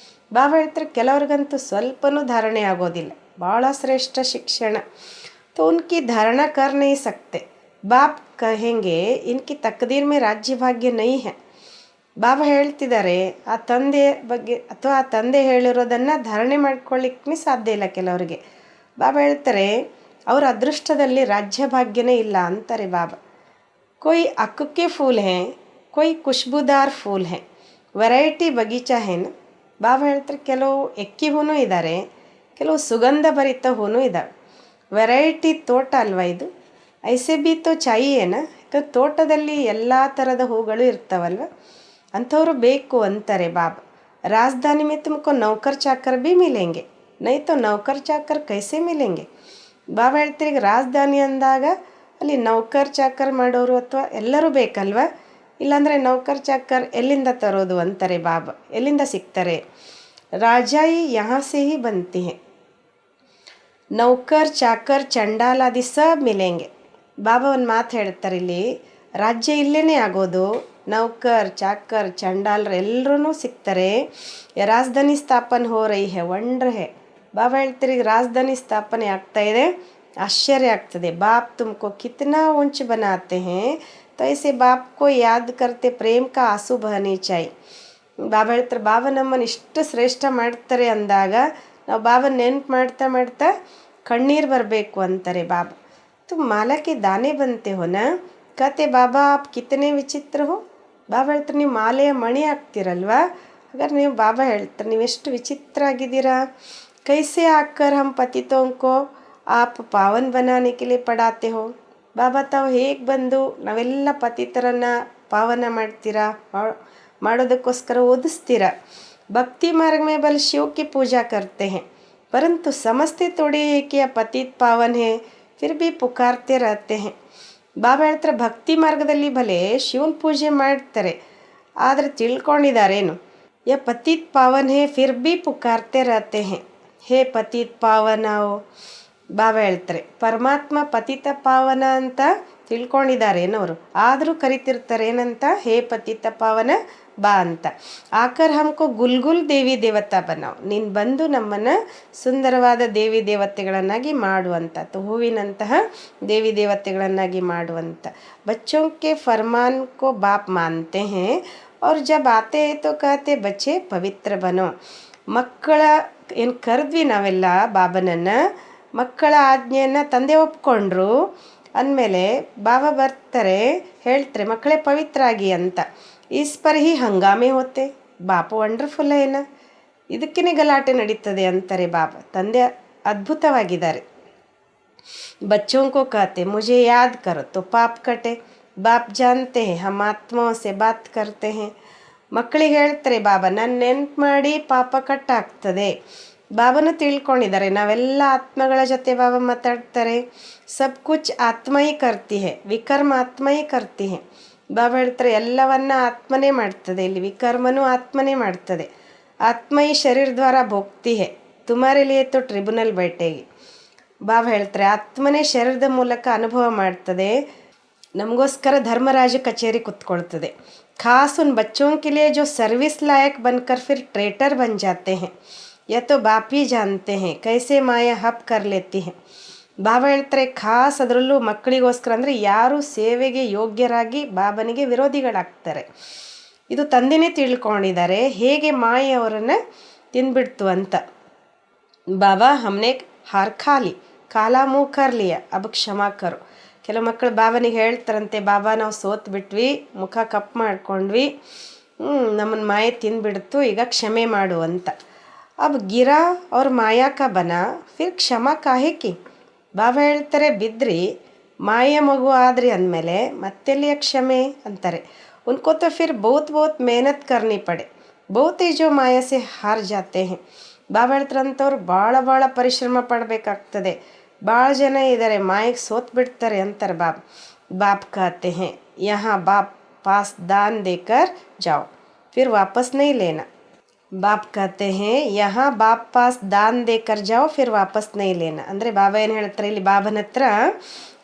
ಬಾಬಾ ಹೇಳ್ತಾರೆ, ಕೆಲವ್ರಿಗಂತೂ ಸ್ವಲ್ಪನೂ ಧಾರಣೆ ಆಗೋದಿಲ್ಲ, ಭಾಳ ಶ್ರೇಷ್ಠ ಶಿಕ್ಷಣ. तो उनकी धारणा कर नहीं सकते. बाप कहेंगे इनकी तकदीर में राज्य भाग्य नहीं है. ಬಾಬಾ ಹೇಳ್ತಿದ್ದಾರೆ, ಆ ತಂದೆ ಬಗ್ಗೆ ಅಥವಾ ಆ ತಂದೆ ಹೇಳಿರೋದನ್ನು ಧಾರಣೆ ಮಾಡ್ಕೊಳ್ಳಿಕ್ಕೆ ಸಾಧ್ಯ ಇಲ್ಲ ಕೆಲವರಿಗೆ. ಬಾಬಾ ಹೇಳ್ತಾರೆ, ಅವರ ಅದೃಷ್ಟದಲ್ಲಿ ರಾಜ್ಯ ಭಾಗ್ಯನೇ ಇಲ್ಲ ಅಂತಾರೆ ಬಾಬಾ. ಕೊಯ್ ಅಕ್ಕಕ್ಕೆ ಫೂಲ್ ಹೇ, ಕೊಯ್ ಖುಷ್ಬುದಾರ್ ಫೂಲ್ ಹೇ, ವೆರೈಟಿ ಬಗೀಚಾ ಹೇನ. ಬಾಬಾ ಹೇಳ್ತಾರೆ, ಕೆಲವು ಎಕ್ಕಿ ಹೂನು ಇದ್ದಾರೆ, ಕೆಲವು ಸುಗಂಧ ಭರಿತ ಹೂನು ಇದ್ದಾವೆ. ವೆರೈಟಿ ತೋಟ ಅಲ್ವಾ ಇದು. ಐಸೆ ಬಿ ತೋ ಚಾಯಿಯೇನ, ಯಾಕಂದ್ರೆ ತೋಟದಲ್ಲಿ ಎಲ್ಲ ಥರದ ಹೂಗಳು ಇರ್ತಾವಲ್ವ, ಅಂಥವ್ರು ಬೇಕು ಅಂತಾರೆ ಬಾಬಾ. ರಾಜಧಾನಿ में तुमको नौकर चाकर भी मिलेंगे, नहीं तो नौकर चाकर कैसे मिलेंगे. ಬಾಬಾ ಹೇಳ್ತೀರಿ, ಈಗ ರಾಜಧಾನಿ ಅಂದಾಗ ಅಲ್ಲಿ ನೌಕರ್ ಚಾಕರ್ ಮಾಡೋರು ಅಥವಾ ಎಲ್ಲರೂ ಬೇಕಲ್ವ, ಇಲ್ಲಾಂದರೆ ನೌಕರ್ ಚಾಕರ್ ಎಲ್ಲಿಂದ ತರೋದು ಅಂತಾರೆ ಬಾಬಾ. ಎಲ್ಲಿಂದ ಸಿಗ್ತಾರೆ? ರಾಜಾಯಿ ಯಹಾ ಸೆ ಹಿ ಬಂತಿ ಹೈ. ನೌಕರ್ ಚಾಕರ್ ಚಂಡಾಲ್ ಆದಿ ಸಬ್ ಮಿಲೆಂಗೆ. ಬಾಬಾ ಒಂದು ಮಾತು ಹೇಳ್ತಾರೆ ಇಲ್ಲಿ, ರಾಜ್ಯ ಇಲ್ಲೇ ಆಗೋದು. ನೌಕರ್ ಚಾಕರ್ ಚಂಡಾಲ್ರು ಎಲ್ಲರೂ ಸಿಗ್ತಾರೆ. ರಾಜಧಾನಿ ಸ್ಥಾಪನೆ ಹೋ ರही है, ವಂಡ್ರ ಹೇ. ಬಾಬಾ ಹೇಳ್ತಾರೆ ಈಗ ರಾಜಧಾನಿ ಸ್ಥಾಪನೆ ಆಗ್ತಾ ಇದೆ, ಆಶ್ಚರ್ಯ ಆಗ್ತದೆ. ಬಾಪ್ ತುಮಕೋ ಕಿತ್ನಾ ऊंच बनाते हैं, तो ऐसे बाप को याद करते प्रेम का आंसू बहने चाहिए. ಬಾಬಾ ಹೇಳ್ತಾರೆ ಬಾಬಾ ನಮ್ಮನ್ನು ಇಷ್ಟು ಶ್ರೇಷ್ಠ ಮಾಡ್ತಾರೆ ಅಂದಾಗ ನಾವು ಬಾಬಾ ನೆನ್ಪು ಮಾಡ್ತಾ ಮಾಡ್ತಾ ಕಣ್ಣೀರು ಬರಬೇಕು ಅಂತಾರೆ ಬಾಬಾ. तुम माला के दाने बनते हो ना, कहते बाबा आप कितने विचित्र हो. ಬಾಬಾ ಹೇಳ್ತಾರೆ ನೀವು ಮಾಲೆಯ ಮಣಿ ಆಗ್ತಿರಲ್ವಾ, ಹಾಗಾದ್ರೆ ನೀವು ಬಾಬಾ ಹೇಳ್ತಾರೆ ನೀವೆಷ್ಟು ವಿಚಿತ್ರ ಆಗಿದ್ದೀರಾ. ಕೈಸೆ ಆಕರ್ ಹಮ್ ಪತಿತೋಂಕೋ ಆಪ್ ಪಾವನ್ ಬನಾನೆ ಕೆ ಲಿಯೆ ಪಡಾತೆ ಹೋ. ಬಾಬಾ ತಾವು ಹೇಗೆ ಬಂದು ನಾವೆಲ್ಲ ಪತಿತರನ್ನು ಪಾವನ ಮಾಡ್ತೀರಾ, ಮಾಡೋದಕ್ಕೋಸ್ಕರ ಓದಿಸ್ತೀರಾ. ಭಕ್ತಿ ಮಾರ್ಗ ಮೇ ಬಲ್ ಶಿವ ಕಿ ಪೂಜಾ ಕರ್ತೆ ಹೇ, ಪರಂತು ಸಮಸ್ತೆ ಥೋಡಿ ಹೇ ಕಿ ಪತಿತ್ ಪಾವನ್ ಹೇ, ಫಿರ್ ಭಿ ಪುಕಾರ್ತೆ ರಹತೆ ಹೇ. ಬಾಬಾ ಹೇಳ್ತಾರೆ ಭಕ್ತಿ ಮಾರ್ಗದಲ್ಲಿ ಭಲೆ ಶಿವನ ಪೂಜೆ ಮಾಡ್ತಾರೆ, ಆದರೆ ತಿಳ್ಕೊಂಡಿದ್ದಾರೇನು ಯ ಪತಿತ್ ಪಾವನ್ ಹೇ ಫಿರ್ ಭಿ ಪುಕಾರ್ತೆ ರಹತೆ ಹೇ. ಹೇ ಪತಿತ್ ಪಾವನವು. ಬಾಬಾ ಹೇಳ್ತಾರೆ ಪರಮಾತ್ಮ ಪತಿತ ಪಾವನ ಅಂತ ತಿಳ್ಕೊಂಡಿದ್ದಾರೇನವರು, ಆದರೂ ಕರಿತಿರ್ತಾರೆ ಏನಂತ, ಹೇ ಪತಿತ ಪಾವನ ಬಾ ಅಂತ. ಆಕರ್ ಹಮ್ಕೋ ಗುಲ್ಗುಲ್ ದೇವಿ ದೇವತಾ ಬನಾವ್, ನೀನು ಬಂದು ನಮ್ಮನ್ನು ಸುಂದರವಾದ ದೇವಿ ದೇವತೆಗಳನ್ನಾಗಿ ಮಾಡುವಂಥ, ಹೂವಿನಂತಹ ದೇವಿ ದೇವತೆಗಳನ್ನಾಗಿ ಮಾಡುವಂಥ. ಬಚ್ಚೋं के फरमान को बाप मानते हैं और जब आते हैं तो कहते बच्चे पवित्र बनो. ಮಕ್ಕಳ ಏನು ಕರೆದ್ವಿ ನಾವೆಲ್ಲ ಬಾಬನನ್ನು, ಮಕ್ಕಳ ಆಜ್ಞೆಯನ್ನು ತಂದೆ ಒಪ್ಕೊಂಡ್ರು ಅಂದಮೇಲೆ ಬಾಬಾ ಬರ್ತಾರೆ ಹೇಳ್ತಾರೆ ಮಕ್ಕಳೇ ಪವಿತ್ರ ಆಗಿ ಅಂತ. ಇಸ್ ಪರ್ ಹಿ ಹಂಗಾಮೆ ಹೋತೆ, ಬಾಪ ವಂಡರ್ಫುಲ್ ಏನ, ಇದಕ್ಕೇ ಗಲಾಟೆ ನಡೀತದೆ ಅಂತಾರೆ ಬಾಬಾ. ತಂದೆ ಅದ್ಭುತವಾಗಿದ್ದಾರೆ. बच्चों को कहते मुझे याद करो तो पाप कटे, बाप जानते हैं हम आत्माओं से बात करते हैं. ಮಕ್ಕಳಿಗೆ ಹೇಳ್ತಾರೆ ಬಾಬಾ ನಾನು ನೆನ್ಪು ಮಾಡಿ ಪಾಪ ಕಟ್ಟಾಗ್ತದೆ. ಬಾಬಾನು ತಿಳ್ಕೊಂಡಿದ್ದಾರೆ ನಾವೆಲ್ಲ ಆತ್ಮಗಳ ಜೊತೆ ಬಾಬಾ ಮಾತಾಡ್ತಾರೆ. ಸಬ್ ಕುಚ್ ಆತ್ಮ ಹಿ ಕರ್ತಿ ಹೇ, ವಿಕರ್ಮ ಆತ್ಮ ಹಿ ಕರ್ತಿ ಹೇ. ಬಾಬಾ ಹೇಳ್ತಾರೆ ಎಲ್ಲವನ್ನ ಆತ್ಮನೇ ಮಾಡ್ತದೆ, ಇಲ್ಲಿ ವಿಕರ್ಮನೂ ಆತ್ಮನೇ ಮಾಡ್ತದೆ. ಆತ್ಮ ಹಿ ಶರೀರ ದ್ವಾರ ಭೋಗ್ತಿ ಹೇ, ತುಮಾರೆ ಲಿಯೇ ತೋ ಟ್ರಿಬ್ಯುನಲ್ ಬೈಠೇಗಿ. ಬಾಬಾ ಹೇಳ್ತಾರೆ ಆತ್ಮನೇ ಶರೀರದ ಮೂಲಕ ಅನುಭವ ಮಾಡ್ತದೆ, ನಮಗೋಸ್ಕರ ಧರ್ಮರಾಜ ಕಚೇರಿ ಕುತ್ಕೊಳ್ತದೆ. खास उन बच्चों के लिए जो सर्विस लायक बनकर फिर ट्रेटर बन जाते हैं, यह तो बाप ही जानते हैं कैसे माया हप कर लेती है. ಬಾಬಾ ಹೇಳ್ತಾರೆ ಖಾಸ್ ಅದರಲ್ಲೂ ಮಕ್ಕಳಿಗೋಸ್ಕರ ಅಂದರೆ ಯಾರು ಸೇವೆಗೆ ಯೋಗ್ಯರಾಗಿ ಬಾಬನಿಗೆ ವಿರೋಧಿಗಳಾಗ್ತಾರೆ, ಇದು ತಂದೆನೇ ತಿಳ್ಕೊಂಡಿದ್ದಾರೆ ಹೇಗೆ ಮಾಯೆ ಅವರನ್ನು ತಿಂದ್ಬಿಡ್ತು ಅಂತ. ಬಾಬಾ ಹಮ್ನೆ ಹಾರ್ ಖಾಲಿ ಕಾಲಾ ಮುಖ ಕರ್ಲಿಯ ಅಬ್ ಕ್ಷಮಾ ಕರು. ಕೆಲವು ಮಕ್ಕಳು ಬಾಬನಿಗೆ ಹೇಳ್ತಾರಂತೆ ಬಾಬಾ ನಾವು ಸೋತ್ ಬಿಟ್ವಿ, ಮುಖ ಕಪ್ಪು ಮಾಡ್ಕೊಂಡ್ವಿ, ನಮ್ಮನ್ನು ಮಾಯೆ ತಿಂದ್ಬಿಡ್ತು, ಈಗ ಕ್ಷಮೆ ಮಾಡು ಅಂತ. ಅಬ್ ಗಿರಾ ಅವ್ರ ಮಾಯಾಕ ಬನ ಫಿರ್ ಕ್ಷಮಾ ಕಾಹೆ ಕಿ. ಬಾಬಾ ಹೇಳ್ತಾರೆ ಬಿದ್ರಿ ಮಾಯ ಮಗು ಆದ್ರಿ ಅಂದಮೇಲೆ ಮತ್ತೆಲ್ಲಿಯ ಕ್ಷಮೆ ಅಂತಾರೆ. ಉನ್ಕೋ ತೋ ಫಿರ್ ಬಹುತ್ ಮೆಹನತ್ ಕರ್ನಿ ಪಡೆ, ಬಹುತ್ ಜೋ ಮಾಯಾ ಸೆ ಹಾರ್ ಜಾತೆ ಹೇ. ಬಾಬಾ ಹೇಳ್ತಾರಂತವ್ರು ಭಾಳ ಪರಿಶ್ರಮ ಪಡಬೇಕಾಗ್ತದೆ, ಭಾಳ ಜನ ಇದ್ದಾರೆ ಮಾಯಿಗೆ ಸೋತ್ ಬಿಡ್ತಾರೆ ಅಂತಾರೆ ಬಾಬ್. ಬಾಪ್ कहते हैं यहाँ बाप पास दान देकर जाओ फिर वापस नहीं लेना. ಬಾಪ್ कहते हैं यहाँ बाप पास दान देकर जाओ फिर वापस नहीं लेना. ಅಂದರೆ ಬಾಬಾ ಏನು ಹೇಳ್ತಾರೆ ಇಲ್ಲಿ ಬಾಬನ ಹತ್ರ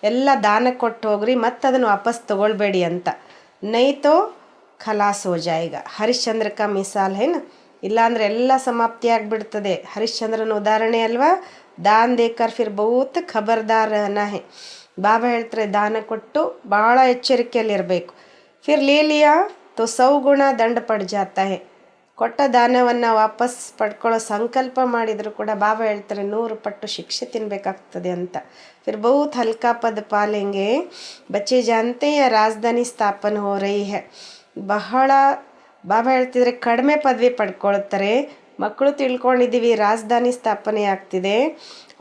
ಎಲ್ಲ ದಾನ ಕೊಟ್ಟು ಹೋಗ್ರಿ ಮತ್ತು ಅದನ್ನು ವಾಪಸ್ ತಗೊಳ್ಬೇಡಿ ಅಂತ. ನೈ ತೋ ಖಲಾಸ್ ಹೋ ಜಾಯೇಗಾ, ಹರಿಶ್ಚಂದ್ರ ಕಾ ಮಿಸಾಲ್ ಹೇನ. ಇಲ್ಲಾಂದರೆ ಎಲ್ಲ ಸಮಾಪ್ತಿ ಆಗಿಬಿಡ್ತದೆ. ಹರಿಶ್ಚಂದ್ರನ ಉದಾಹರಣೆ ಅಲ್ವಾ. ದಾನ್ ದೇಕರ್ ಫಿರ್ ಬಹುತ್ ಖಬರ್ದಾರ್ ರಹನಾ ಹೇ. ಬಾಬಾ ಹೇಳ್ತಾರೆ ದಾನ ಕೊಟ್ಟು ಭಾಳ ಎಚ್ಚರಿಕೆಯಲ್ಲಿರಬೇಕು. ಫಿರ್ ಲೇ ಲಿಯಾ ತೋ 100 ಗುಣ ದಂಡ ಪಡ್ ಜಾತಾ ಹೇ. ಕೊಟ್ಟ ದಾನವನ್ನು ವಾಪಸ್ ಪಡ್ಕೊಳ್ಳೋ ಸಂಕಲ್ಪ ಮಾಡಿದರೂ ಕೂಡ ಬಾಬಾ ಹೇಳ್ತಾರೆ 100 ಪಟ್ಟು ಶಿಕ್ಷೆ ತಿನ್ನಬೇಕಾಗ್ತದೆ ಅಂತ. ಫಿರ್ ಬಹುತ್ ಹಲ್ಕಾ ಪದ ಪಾಲೆಂಗೆ ಬಚ್ಚೆ ಜಾನ್ತೆ ಹೈ ರಾಜಧಾನಿ ಸ್ಥಾಪನೆ ಹೋ ರही है. ಬಹಳ ಬಾಬಾ ಹೇಳ್ತಿದ್ರೆ ಕಡಿಮೆ ಪದವಿ ಪಡ್ಕೊಳ್ತಾರೆ. ಮಕ್ಕಳು ತಿಳ್ಕೊಂಡಿದ್ದೀವಿ ರಾಜಧಾನಿ ಸ್ಥಾಪನೆ ಆಗ್ತಿದೆ.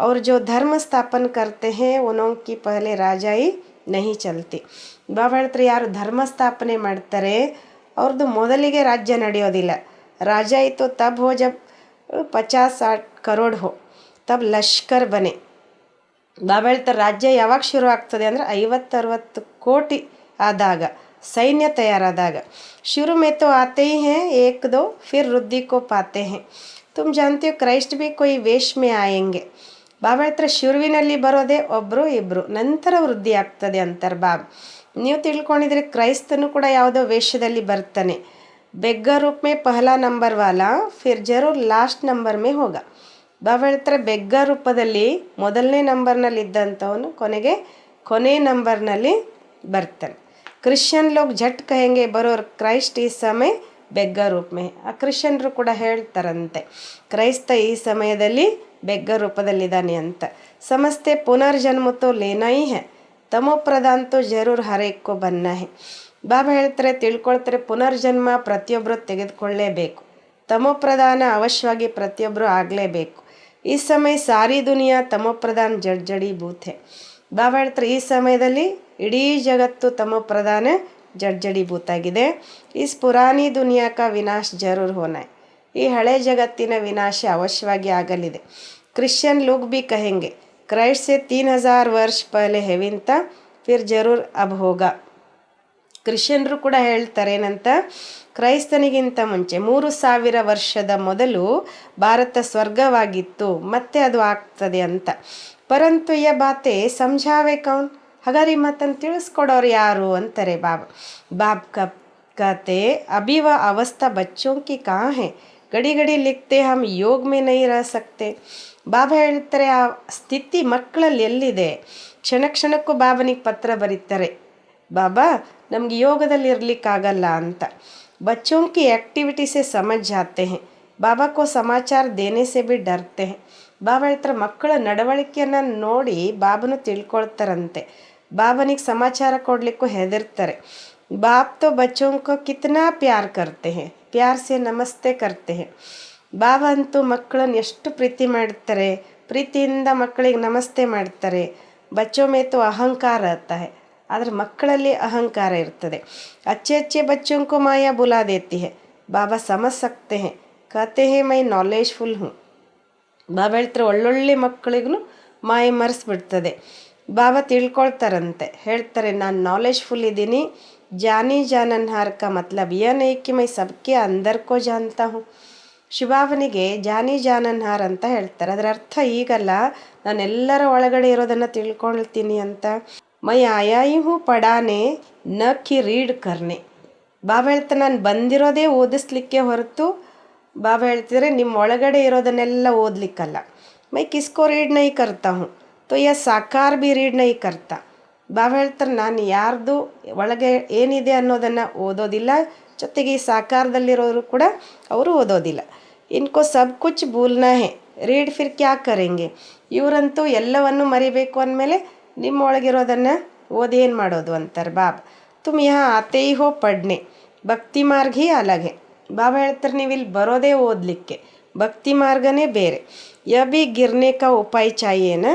ಅವ್ರು ಜೋ ಧರ್ಮ ಸ್ಥಾಪನೆ ಕರ್ತೆ ಹೇ ಉನ್ನೋಂ ಕಿ ಪಹಲೆ ರಾಜಾಯಿ ನಹಿ ಚಲ್ತಿ. ಬಾಬಾ ಹೇಳ್ತಾರೆ ಯಾರು ಧರ್ಮ ಸ್ಥಾಪನೆ ಮಾಡ್ತಾರೆ ಅವ್ರದ್ದು ಮೊದಲಿಗೆ ರಾಜ್ಯ ನಡೆಯೋದಿಲ್ಲ. ರಾಜಾಯಿ ತೋ ತಬ್ ಹೋ ಜಬ್ 50-60 ಕರೋಡ್ ಹೋ ತಬ್ ಲಷ್ಕರ್ ಬನೆ. ಬಾಬಾ ಹೇಳ್ತಾರೆ ರಾಜ್ಯ ಯಾವಾಗ ಶುರು ಆಗ್ತದೆ ಅಂದರೆ 50-60 ಕೋಟಿ ಆದಾಗ, सैन्य तैयाराದಾಗ शुरू में तो आते ही हैं एक दो फिर वृद्धि को पाते हैं तुम जानते हो क्राइस्ट भी कोई वेश में आएंगे ಬಾಬಾ ಹತ್ರ ಶುರುವಿನಲ್ಲಿ ಬರೋದೇ ಒಬ್ಬರು ಇಬ್ಬರು ನಂತರ ವೃದ್ಧಿ ಆಗ್ತದೆ ಅಂತಾರೆ ಬಾಬಾ ನೀವು ತಿಳ್ಕೊಂಡಿದ್ರೆ ಕ್ರೈಸ್ತನು ಕೂಡ ಯಾವುದೋ ವೇಷದಲ್ಲಿ ಬರ್ತಾನೆ ಬೆಗ್ಗ ರೂಪ ಮೇ ಪಹಲಾ ನಂಬರ್ ವಾಲಾ ಫಿರ್ ಜರೂರ್ ಲಾಸ್ಟ್ ನಂಬರ್ ಮೇ ಹೋಗ ಬಾಬಾ ಹೇಳ್ತಾರೆ ಬೆಗ್ಗ ರೂಪದಲ್ಲಿ ಮೊದಲನೇ ನಂಬರ್ನಲ್ಲಿ ಇದ್ದಂಥವನು ಕೊನೆ ನಂಬರ್ನಲ್ಲಿ ಬರ್ತಾನೆ ಕ್ರಿಶ್ಚಿಯನ್ ಲೋಗ್ झट कहेंगे ಬರೋರ್ ಕ್ರೈಸ್ಟ್ ಈ ಸಮಯ ಬೆಗ್ಗ ರೂಪ ಮೇ ಆ ಕ್ರಿಶ್ಚಿಯನ್ರು ಕೂಡ ಹೇಳ್ತಾರಂತೆ ಕ್ರೈಸ್ತ ಈ ಸಮಯದಲ್ಲಿ ಬೆಗ್ಗ ರೂಪದಲ್ಲಿದ್ದಾನೆ ಅಂತ ಸಮಸ್ತೆ ಪುನರ್ಜನ್ಮ ತೋ ಲೇನಾ ಹಿ ಹೈ ತಮೋ ಪ್ರಧಾನ್ ತೋ ಜರೂರ್ ಹರೇಕೋ ಬನ್ನ ಹೈ ಬಾಬಾ ಹೇಳ್ತಾರೆ ತಿಳ್ಕೊಳ್ತಾರೆ ಪುನರ್ಜನ್ಮ ಪ್ರತಿಯೊಬ್ಬರು ತೆಗೆದುಕೊಳ್ಳೇಬೇಕು ತಮೋ ಪ್ರಧಾನ ಅವಶ್ಯವಾಗಿ ಪ್ರತಿಯೊಬ್ಬರು ಆಗಲೇಬೇಕು ಈ ಸಮಯ ಸಾರಿ ದುನಿಯಾ ತಮೋ ಪ್ರಧಾನ್ ಜಡ್ಜಡಿ ಬೂತ್ ಹೈ ಬಾಬಾ ಹೇಳ್ತಾರೆ ಈ ಸಮಯದಲ್ಲಿ ಇಡೀ ಜಗತ್ತು ತಮೋ ಪ್ರಧಾನ ಜಡ್ಜಡಿ ಬೂತಾಗಿದೆ ಇಸ್ ಪುರಾನಿ ದುನಿಯಾ ಕಾ ವಿನಾಶ ಜರೂರ್ ಹೋನಾ ಹೈ ಈ ಹಳೆ ಜಗತ್ತಿನ ವಿನಾಶ ಅವಶ್ಯವಾಗಿ ಆಗಲಿದೆ ಕ್ರಿಶ್ಚಿಯನ್ ಲೋಗ್ भी कहेंगे क्राइस्ट से 3000 वर्ष पहले हेविन था फिर जरूर अब होगा ಕ್ರಿಶ್ಚಿಯನ್ರು ಕೂಡ ಹೇಳ್ತಾರೆ ಏನಂತ ಕ್ರೈಸ್ತನಿಗಿಂತ ಮುಂಚೆ 3000 ವರ್ಷದ ಮೊದಲು ಭಾರತ ಸ್ವರ್ಗವಾಗಿತ್ತು ಮತ್ತೆ ಅದು ಆಗ್ತದೆ ಅಂತ ಪರಂತು ಯ ಬಾತೆ ಸಮझावे कौन ಹಾಗಾದ್ರೆ ಈ ಮಾತನ್ನು ತಿಳಿಸ್ಕೊಡೋರು ಯಾರು ಅಂತಾರೆ ಬಾಬ್ कहते अभी वह अवस्था बच्चों की कहाँ है घड़ी घड़ी लिखते हम योग में नहीं रह सकते ಬಾಬಾ ಹೇಳ್ತಾರೆ ಆ ಸ್ಥಿತಿ ಮಕ್ಕಳಲ್ಲಿ ಎಲ್ಲಿದೆ ಕ್ಷಣ ಕ್ಷಣಕ್ಕೂ ಬಾಬನಿಗೆ ಪತ್ರ ಬರೀತಾರೆ ಬಾಬಾ ನಮ್ಗೆ ಯೋಗದಲ್ಲಿ ಇರಲಿಕ್ಕಾಗಲ್ಲ ಅಂತ बच्चों की एक्टिविटी से समझ जाते हैं बाबा को समाचार देने से भी डरते हैं ಬಾಬಾ ಹೇಳ್ತಾರೆ ಮಕ್ಕಳ ನಡವಳಿಕೆಯನ್ನು ನೋಡಿ ಬಾಬನು ತಿಳ್ಕೊಳ್ತಾರಂತೆ ಬಾಬನಿಗೆ ಸಮಾಚಾರ ಕೊಡಲಿಕ್ಕೂ ಹೆದರ್ತಾರೆ बाप तो बच्चों को कितना प्यार करते हैं प्यार से नमस्ते करते हैं ಬಾಬಾ ಅಂತೂ ಮಕ್ಕಳನ್ನು ಎಷ್ಟು ಪ್ರೀತಿ ಮಾಡ್ತಾರೆ ಪ್ರೀತಿಯಿಂದ ಮಕ್ಕಳಿಗೆ ನಮಸ್ತೆ ಮಾಡ್ತಾರೆ ಬಚ್ಚೋ ಮೇ ತೋ ಅಹಂಕಾರ रहता है ಆದರೆ ಮಕ್ಕಳಲ್ಲಿ ಅಹಂಕಾರ ಇರ್ತದೆ अच्छे अच्छे बच्चों को माया बुला देती है बाबा समझ सकते हैं कहते हैं मैं नॉलेजफुल हूँ ಬಾಬಾ ಹೇಳ್ತಾರೆ ಒಳ್ಳೊಳ್ಳೆ ಮಕ್ಕಳಿಗೂ ಮಾಯ ಮರೆಸ್ಬಿಡ್ತದೆ ಬಾಬಾ ತಿಳ್ಕೊಳ್ತಾರಂತೆ ಹೇಳ್ತಾರೆ ನಾನು ನಾಲೆಜ್ಫುಲ್ ಇದ್ದೀನಿ ಜಾನಿ ಜಾನನ್ಹಾರ್ ಕಾ ಮತ್ಲಬ್ ಯಾ ನೈ ಕಿ ಮೈ ಸಬ್ಕೆ ಅಂದರ್ ಕೋ ಜಾನ್ತಾ ಹೂँ ಶಿವಬಾಬನಿಗೆ ಜಾನಿ ಜಾನನ್ಹಾರ್ ಅಂತ ಹೇಳ್ತಾರೆ ಅದರ ಅರ್ಥ ಈಗಲ್ಲ ನಾನೆಲ್ಲರ ಒಳಗಡೆ ಇರೋದನ್ನು ತಿಳ್ಕೊಳ್ತೀನಿ ಅಂತ ಮೈ ಆಯಾಯಿ ಹೂ ಪಡಾನೆ ನ ಕಿ ರೀಡ್ ಕರ್ನೆ ಬಾಬಾ ಹೇಳ್ತಾರೆ ನಾನು ಬಂದಿರೋದೇ ಓದಿಸ್ಲಿಕ್ಕೆ ಹೊರತು ಬಾಬಾ ಹೇಳ್ತಿದ್ರೆ ನಿಮ್ಮ ಒಳಗಡೆ ಇರೋದನ್ನೆಲ್ಲ ಓದಲಿಕ್ಕಲ್ಲ ಮೈ ಕಿಸ್ಕೋ ರೀಡ್ ನೈ ಕರ್ತಾ ಹೂँ ತೋ ಯಾ ಸಾಕಾರ ಭಿ ರೀಡ್ ನೈ ಕರ್ತಾ ಬಾಬಾ ಹೇಳ್ತಾರೆ ನಾನು ಯಾರ್ದು ಒಳಗೆ ಏನಿದೆ ಅನ್ನೋದನ್ನು ಓದೋದಿಲ್ಲ ಜೊತೆಗೆ ಈ ಸಾಕಾರದಲ್ಲಿರೋರು ಕೂಡ ಅವರು ಓದೋದಿಲ್ಲ ಇನ್ಕೋ ಸಬ್ ಕುಚ್ ಭೂಲ್ನಾ ಹೇ ರೀಡ್ ಫಿರ್ ಕ್ಯಾ ಕರೆಂಗೆ ಇವರಂತೂ ಎಲ್ಲವನ್ನು ಮರಿಬೇಕು ಅಂದಮೇಲೆ ನಿಮ್ಮ ಒಳಗಿರೋದನ್ನು ಓದಿ ಏನು ಮಾಡೋದು ಅಂತಾರೆ ಬಾಬಾ ತುಮ್ ಯಹಾ ಆತೆ ಹಿ ಹೋ ಪಡ್ನೆ ಭಕ್ತಿ ಮಾರ್ಗ ಹಿ ಅಲಗ್ ಹೇ ಬಾಬಾ ಹೇಳ್ತಾರೆ ನೀವು ಇಲ್ಲಿ ಬರೋದೇ ಓದಲಿಕ್ಕೆ ಭಕ್ತಿ ಮಾರ್ಗನೇ ಬೇರೆ ಯ ಭಿ ಗಿರ್ನೆ ಕಾ ಉಪಾಯ ಚಾಹಿಯೇನಾ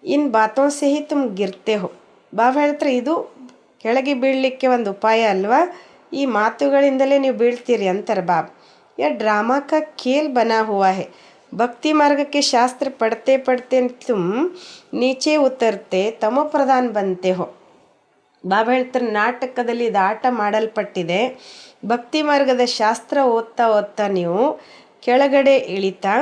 ಇನ್ ಬಾತೋ ಸೆ ಹಿ ತುಮ್ ಗಿರ್ತೆ ಹೋ ಬಾಬಾ ಹೇಳ್ತಾರೆ ಇದು ಕೆಳಗೆ ಬೀಳಲಿಕ್ಕೆ ಒಂದು ಉಪಾಯ ಅಲ್ವಾ ಈ ಮಾತುಗಳಿಂದಲೇ ನೀವು ಬೀಳ್ತೀರಿ ಅಂತಾರೆ ಬಾಬಾ यह ड्रामा का खेल बना हुआ है भक्ति मार्ग के शास्त्र पढ़ते पढ़ते तुम नीचे उतरते तमो प्रधान बनते हो ಬಾಬಾ ಹೇಳ್ತಾರೆ ನಾಟಕದಲ್ಲಿ ಇದು ಆಟ ಮಾಡಲ್ಪಟ್ಟಿದೆ ಭಕ್ತಿ ಮಾರ್ಗದ ಶಾಸ್ತ್ರ ಓದ್ತಾ ನೀವು ಕೆಳಗಡೆ ಇಳಿತಾ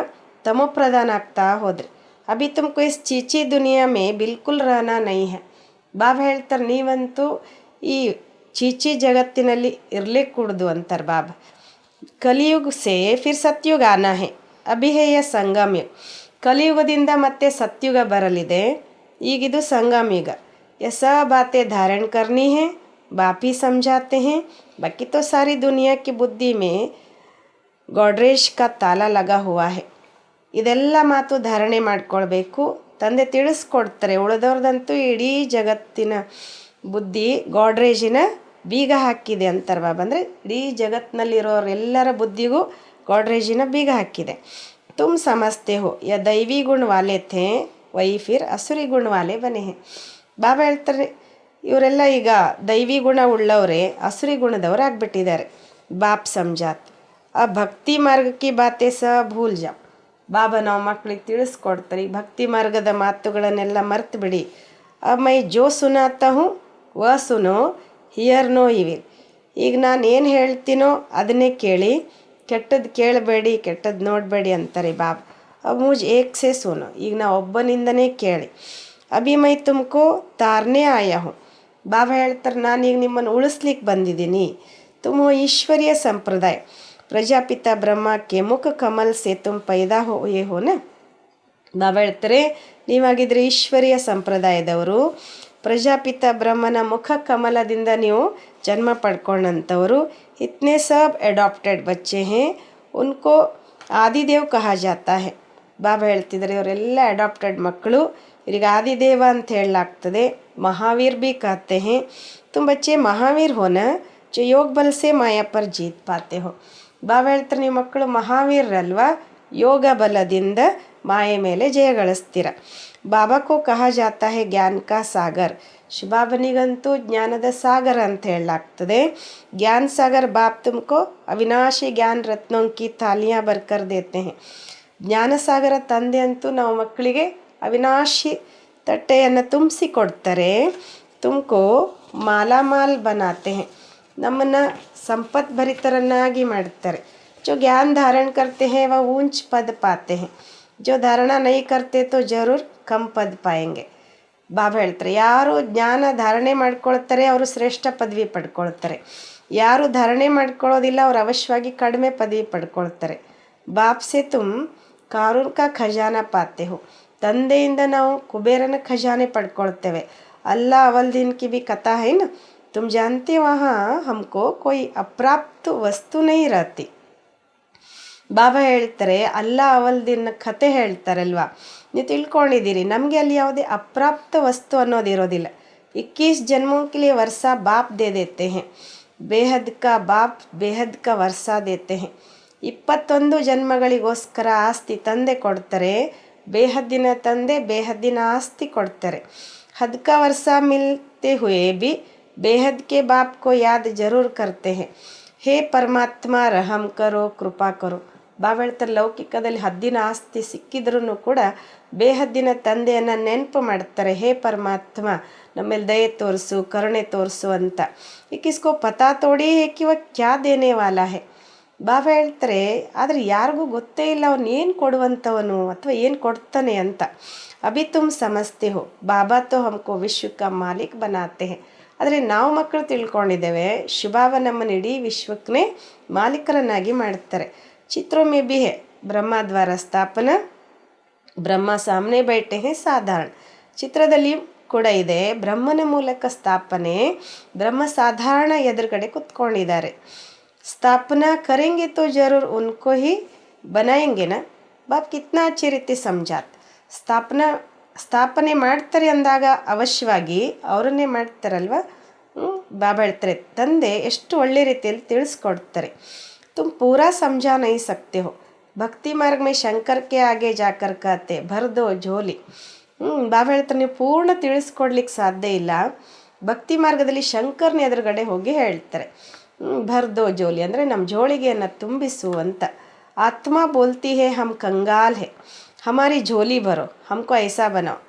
ತಮೋ ಪ್ರಧಾನ ಆಗ್ತಾ ಹೋದ್ರಿ ಅಭಿ ತುಮಕು ಇಸ್ ಚೀಚಿ ದುನಿಯಾ ಮೇ ಬಿಲ್ಕುಲ್ ರಹನಾ ನೈ ಹೈ ಬಾಬಾ ಹೇಳ್ತಾರೆ ನೀವಂತೂ ಈ ಚೀಚಿ ಜಗತ್ತಿನಲ್ಲಿ ಇರಲಿಕ್ಕೆ ಕೂಡದು ಅಂತಾರೆ ಬಾಬಾ ಕಲಿಯುಗ ಸೇ ಫಿರ್ ಸತ್ಯುಗ ಆನಾ ಹೈ ಅಭಿ ಹೈ ಯ ಸಂಗಮ ಯುಗ ಕಲಿಯುಗದಿಂದ ಮತ್ತೆ ಸತ್ಯುಗ ಬರಲಿದೆ ಈಗಿದು ಸಂಗಮ ಯುಗ ये सब बातें धारण करनी है बाप ही समझाते हैं बाकी तो सारी दुनिया की बुद्धि में गॉड्रेज का ताला लगा हुआ है ಇದೆಲ್ಲ ಮಾತು ಧಾರಣೆ ಮಾಡ್ಕೊಳ್ಬೇಕು ತಂದೆ ತಿಳಿಸ್ಕೊಡ್ತಾರೆ ಉಳಿದವ್ರದಂತೂ ಇಡೀ ಜಗತ್ತಿನ ಬುದ್ಧಿ ಗಾಡ್ರೇಜಿನ ಬೀಗ ಹಾಕಿದೆ ಅಂತಾರೆ ಬಾಬಾ ಅಂದರೆ ಇಡೀ ಜಗತ್ತಿನಲ್ಲಿರೋರೆಲ್ಲರ ಬುದ್ಧಿಗೂ ಗಾಡ್ರೇಜಿನ ಬೀಗ ಹಾಕಿದೆ ತುಮ್ ಸಮಜ್ತೆ ಹೋ ಯ ದೈವಿ ಗುಣ ವಾಲೆ ಥೇ ವೈ ಫಿರ್ ಅಸುರಿ ಗುಣ ವಾಲೆ ಬನೆ ಹೇ ಬಾಬಾ ಹೇಳ್ತಾರೆ ಇವರೆಲ್ಲ ಈಗ ದೈವಿ ಗುಣ ಉಳ್ಳವರೇ ಅಸುರಿ ಗುಣದವರು ಆಗಿಬಿಟ್ಟಿದ್ದಾರೆ ಬಾಪ್ ಸಮಜಾತ್ ಆ ಭಕ್ತಿ ಮಾರ್ಗಕ್ಕೆ ಬಾತೆ ಸಹ ಭೂಲ್ ಜಾ ಬಾಬಾ ನಾವು ಮಕ್ಕಳಿಗೆ ತಿಳಿಸ್ಕೊಡ್ತಾರೆ ಈ ಭಕ್ತಿ ಮಾರ್ಗದ ಮಾತುಗಳನ್ನೆಲ್ಲ ಮರ್ತು ಬಿಡಿ ಮೈ ಜೋ ಸುನಾತಾ ಹೂँ ವ ಸುನೋ ಹಿಯರ್ ನೋ ಇವಿಲ್. ಈಗ ನಾನು ಏನು ಹೇಳ್ತೀನೋ ಅದನ್ನೇ ಕೇಳಿ, ಕೆಟ್ಟದ್ದು ಕೇಳಬೇಡಿ, ಕೆಟ್ಟದ್ದು ನೋಡಬೇಡಿ ಅಂತಾರೆ ಬಾಬಾ. ಅಬ್ ಮುಜ್ ಏಕ್ ಸೆ ಸುನೋ, ಈಗ ನಾ ಒಬ್ಬನಿಂದನೇ ಕೇಳಿ. ಅಭಿ ಮೈ ತುಮಕೋ ತಾರ್ನೇ ಆಯಾ ಹೂँ. ಬಾಬಾ ಹೇಳ್ತಾರೆ, ನಾನೀಗ ನಿಮ್ಮನ್ನು ಉಳಿಸ್ಲಿಕ್ಕೆ ಬಂದಿದ್ದೀನಿ. ತುಮ್ ಈಶ್ವರೀಯ ಸಂಪ್ರದಾಯ ಪ್ರಜಾಪಿತ ಬ್ರಹ್ಮ ಕೆ ಮುಖ ಕಮಲ್ ಸೆ ತುಮ್ ಪೈದಾ ಹೋಯೇ ಹೋ ನ. ಬಾಬಾ ಹೇಳ್ತಾರೆ, ನೀವಾಗಿದ್ರೆ ಈಶ್ವರೀಯ ಸಂಪ್ರದಾಯದವರು, ಪ್ರಜಾಪಿತ ಬ್ರಹ್ಮನ ಮುಖ ಕಮಲದಿಂದ ನೀವು ಜನ್ಮ ಪಡ್ಕೊಂಡಂಥವರು. ಇತ್ನೇ ಸಬ್ ಅಡಾಪ್ಟೆಡ್ ಬಚ್ಚೆ ಹೇ, ಉನ್ಕೋ ಆದಿದೇವ್ ಕಹಾ ಜಾತಾ ಹೇ. ಬಾಬಾ ಹೇಳ್ತಿದ್ದಾರೆ, ಇವರೆಲ್ಲ ಅಡಾಪ್ಟೆಡ್ ಮಕ್ಕಳು, ಇವರಿಗೆ ಆದಿದೇವ ಅಂತ ಹೇಳಲಾಗ್ತದೆ. ಮಹಾವೀರ್ ಭಿ ಕಹತೆ ಹೇ, ತುಮ್ ಬಚ್ಚೆ ಮಹಾವೀರ್ ಹೋನ ಜೋ ಯೋಗ ಬಲ್ ಸೆ ಮಾಯಾ ಪರ್ ಜೀತ್ ಪಾತೆ ಹೋ. ಬಾಬಾ ಹೇಳ್ತಾರೆ, ನೀವು ಮಕ್ಕಳು ಮಹಾವೀರಲ್ವಾ, ಯೋಗ ಬಲದಿಂದ ಮಾಯೆ ಮೇಲೆ ಜಯ ಗಳಿಸ್ತೀರ. ಬಾಬಾ ಕೋ ಕಹಾ ಜಾತಾ ಹೇ ಜ್ಞಾನ ಕಾ ಸಾಗರ್. ಶಿವಬಾಬನಿಗಂತೂ ಜ್ಞಾನದ ಸಾಗರ ಅಂತ ಹೇಳಲಾಗ್ತದೆ. ಜ್ಞಾನ ಸಾಗರ್ ಬಾಪ್ ತುಮಕೋ ಅವಿನಾಶಿ ಜ್ಞಾನ ರತ್ನೋಂ ಕಿ ಥಾಲಿಯಾಂ ಬರ್ಕರ್ ದೇತೆ ಹೇ. ಜ್ಞಾನಸಾಗರ ತಂದೆ ಅಂತೂ ನಾವು ಮಕ್ಕಳಿಗೆ ಅವಿನಾಶಿ ತಟ್ಟೆಯನ್ನು ತುಂಬಿಸಿ ಕೊಡ್ತಾರೆ. ತುಮಕೋ ಮಾಲಾಮಾಲ್ ಬನಾತೆ ಹೇ, ನಮ್ಮನ್ನು ಸಂಪತ್ ಭರಿತರನ್ನಾಗಿ ಮಾಡ್ತಾರೆ. जो ज्ञान धारण करते हैं वह ऊंच पद पाते हैं, जो धारणा नहीं करते तो जरूर कम पद पाएंगे. ಬಾಬಾ ಹೇಳ್ತಾರೆ, ಯಾರು ಜ್ಞಾನ ಧಾರಣೆ ಮಾಡ್ಕೊಳ್ತಾರೆ ಅವರು ಶ್ರೇಷ್ಠ ಪದವಿ ಪಡ್ಕೊಳ್ತಾರೆ. ಯಾರು ಧಾರಣೆ ಮಾಡ್ಕೊಳ್ಳೋದಿಲ್ಲ ಅವ್ರು ಅವಶ್ಯವಾಗಿ ಕಡಿಮೆ ಪದವಿ ಪಡ್ಕೊಳ್ತಾರೆ. ಬಾಪ್ ಸೆ ತುಮ್ ಕಾರೂನ್ ಕಾ ಖಜಾನ ಪಾತೆ ಹೋ. ತಂದೆಯಿಂದ ನಾವು ಕುಬೇರನ ಖಜಾನೆ ಪಡ್ಕೊಳ್ತೇವೆ. ಅಲ್ಲ ಅವಲ್ ದಿನ್ ಕಿ ಭಿ ಕಥಾ ಹೈ ನ, ತುಮ್ ಜಾನ್ತೆ ವಹಾ ಹಮ್ಕೋ ಕೊಯ್ ಅಪ್ರಾಪ್ತ ವಸ್ತು ನಹೀ ರಹತಿ. ಬಾಬಾ ಹೇಳ್ತಾರೆ, ಅಲ್ಲ ಅವಲ್ ದಿನ ಕತೆ ಹೇಳ್ತಾರಲ್ವಾ, ನೀವು ತಿಳ್ಕೊಂಡಿದ್ದೀರಿ, ನಮಗೆ ಅಲ್ಲಿ ಯಾವುದೇ ಅಪ್ರಾಪ್ತ ವಸ್ತು ಅನ್ನೋದಿರೋದಿಲ್ಲ. 21 ಜನ್ಮೋं के लिए वर्षा बाप दे देते हैं, ಬೇಹದ್ ಕಾ ಬಾಪ್ ಬೇಹದ್ ಕಾ ವರ್ಷಾ ದೇತೆ ಹೇ. 21 ಜನ್ಮಗಳಿಗೋಸ್ಕರ ಆಸ್ತಿ ತಂದೆ ಕೊಡ್ತಾರೆ. ಬೇಹದ್ದಿನ ತಂದೆ ಬೇಹದ್ದಿನ ಆಸ್ತಿ ಕೊಡ್ತಾರೆ. ಹದ್ ಕಾ ವರ್ಷಾ ಮಿಲ್ತೆ ಹುಯೇ ಬಿ ಬೇಹದ್ ಕೆ ಬಾಪ್ ಕೋ ಯಾದ್ ಜರೂರ್ ಕರ್ತೆ ಹೇ. ಹೇ ಪರಮಾತ್ಮ ರಹಮ್ ಕರೋ, ಕೃಪಾ ಕರೋ. ಬಾಬಾ ಹೇಳ್ತಾರೆ, ಲೌಕಿಕದಲ್ಲಿ ಹದ್ದಿನ ಆಸ್ತಿ ಸಿಕ್ಕಿದ್ರೂ ಕೂಡ ಬೇಹದ್ದಿನ ತಂದೆಯನ್ನು ನೆನಪು ಮಾಡ್ತಾರೆ. ಹೇ ಪರಮಾತ್ಮ, ನಮ್ಮೇಲೆ ದಯೆ ತೋರಿಸು, ಕರುಣೆ ತೋರಿಸು ಅಂತ. ಕಿಸ್ಕೋ ಪತಾ ತೋಡಿ ಹೇ ಕಿ ವ ಕ್ಯಾ ದೇನೆ ವಾಲಾ ಹೇ. ಬಾಬಾ ಹೇಳ್ತಾರೆ, ಆದರೆ ಯಾರಿಗೂ ಗೊತ್ತೇ ಇಲ್ಲ ಅವನು ಏನು ಕೊಡುವಂಥವನು ಅಥವಾ ಏನು ಕೊಡ್ತಾನೆ ಅಂತ. ಅಭಿ ತುಮ್ ಸಮಸ್ತೆ ಹೋ, ಬಾಬಾ ತೋ ಹಮ್ಕೋ ವಿಶ್ವ ಕಾ ಮಾಲೀಕ್ ಬನಾತೆ ಹೇ. ಆದರೆ ನಾವು ಮಕ್ಕಳು ತಿಳ್ಕೊಂಡಿದ್ದೇವೆ, ಶಿವಬಾಬಾ ನಮ್ಮನ್ನು ಇಡೀ ವಿಶ್ವಕ್ಕೇ ಮಾಲೀಕರನ್ನಾಗಿ ಮಾಡ್ತಾರೆ. ಚಿತ್ರೋं में भी है ಬ್ರಹ್ಮ ದ್ವಾರ ಸ್ಥಾಪನಾ, ಬ್ರಹ್ಮ ಸಾಮನೆ ಬೈಟೆ ಹೇ ಸಾಧಾರಣ. ಚಿತ್ರದಲ್ಲಿ ಕೂಡ ಇದೆ, ಬ್ರಹ್ಮನ ಮೂಲಕ ಸ್ಥಾಪನೆ, ಬ್ರಹ್ಮ ಸಾಧಾರಣ ಎದುರುಗಡೆ ಕುತ್ಕೊಂಡಿದ್ದಾರೆ. ಸ್ಥಾಪನಾ ಕರೆಂಗೆ ತೋ ಜರೂರ್ ಉನ್ಕೋ ಹಿ ಬನಾಯಂಗೆ ನ. ಬಾಪ್ ಕಿತ್ನಾ ಅಚ್ಚಿ ರೀತಿ ಸಮಜಾತ್. ಸ್ಥಾಪನೆ ಮಾಡ್ತಾರೆ ಅಂದಾಗ ಅವಶ್ಯವಾಗಿ ಅವರನ್ನೇ ಮಾಡ್ತಾರಲ್ವ. ಬಾಬಾ ಹೇಳ್ತಾರೆ, ತಂದೆ ಎಷ್ಟು ಒಳ್ಳೆ ರೀತಿಯಲ್ಲಿ ತಿಳಿಸ್ಕೊಡ್ತಾರೆ. तुम पूरा समझा नहीं सकते हो, ಭಕ್ತಿ ಮಾರ್ಗ ಮೇ ಶಂಕರ್ ಕೆ ಆಗೆ ಜಾಕರ್ ಕಾತೆ ಭರ್ದೋ ಝೋಲಿ. ಬಾಬಾ ಹೇಳ್ತಾರೆ, ನೀವು ಪೂರ್ಣ ತಿಳಿಸ್ಕೊಡ್ಲಿಕ್ಕೆ ಸಾಧ್ಯ ಇಲ್ಲ. ಭಕ್ತಿ ಮಾರ್ಗದಲ್ಲಿ ಶಂಕರ್ನ ಎದುರುಗಡೆ ಹೋಗಿ ಹೇಳ್ತಾರೆ. ಭರ್ದೋ ಜೋಲಿ ಅಂದರೆ ನಮ್ಮ ಜೋಳಿಗೆಯನ್ನು ತುಂಬಿಸು ಅಂತ. ಆತ್ಮ ಬೋಲ್ತಿ ಹೇ ಹಮ್ ಕಂಗಾಲ್ ಹೇ, ಹಮಾರಿ ಝೋಲಿ ಬರೋ, ಹಮ್ಕೋ ಐಸಾ ಬನಾವ್.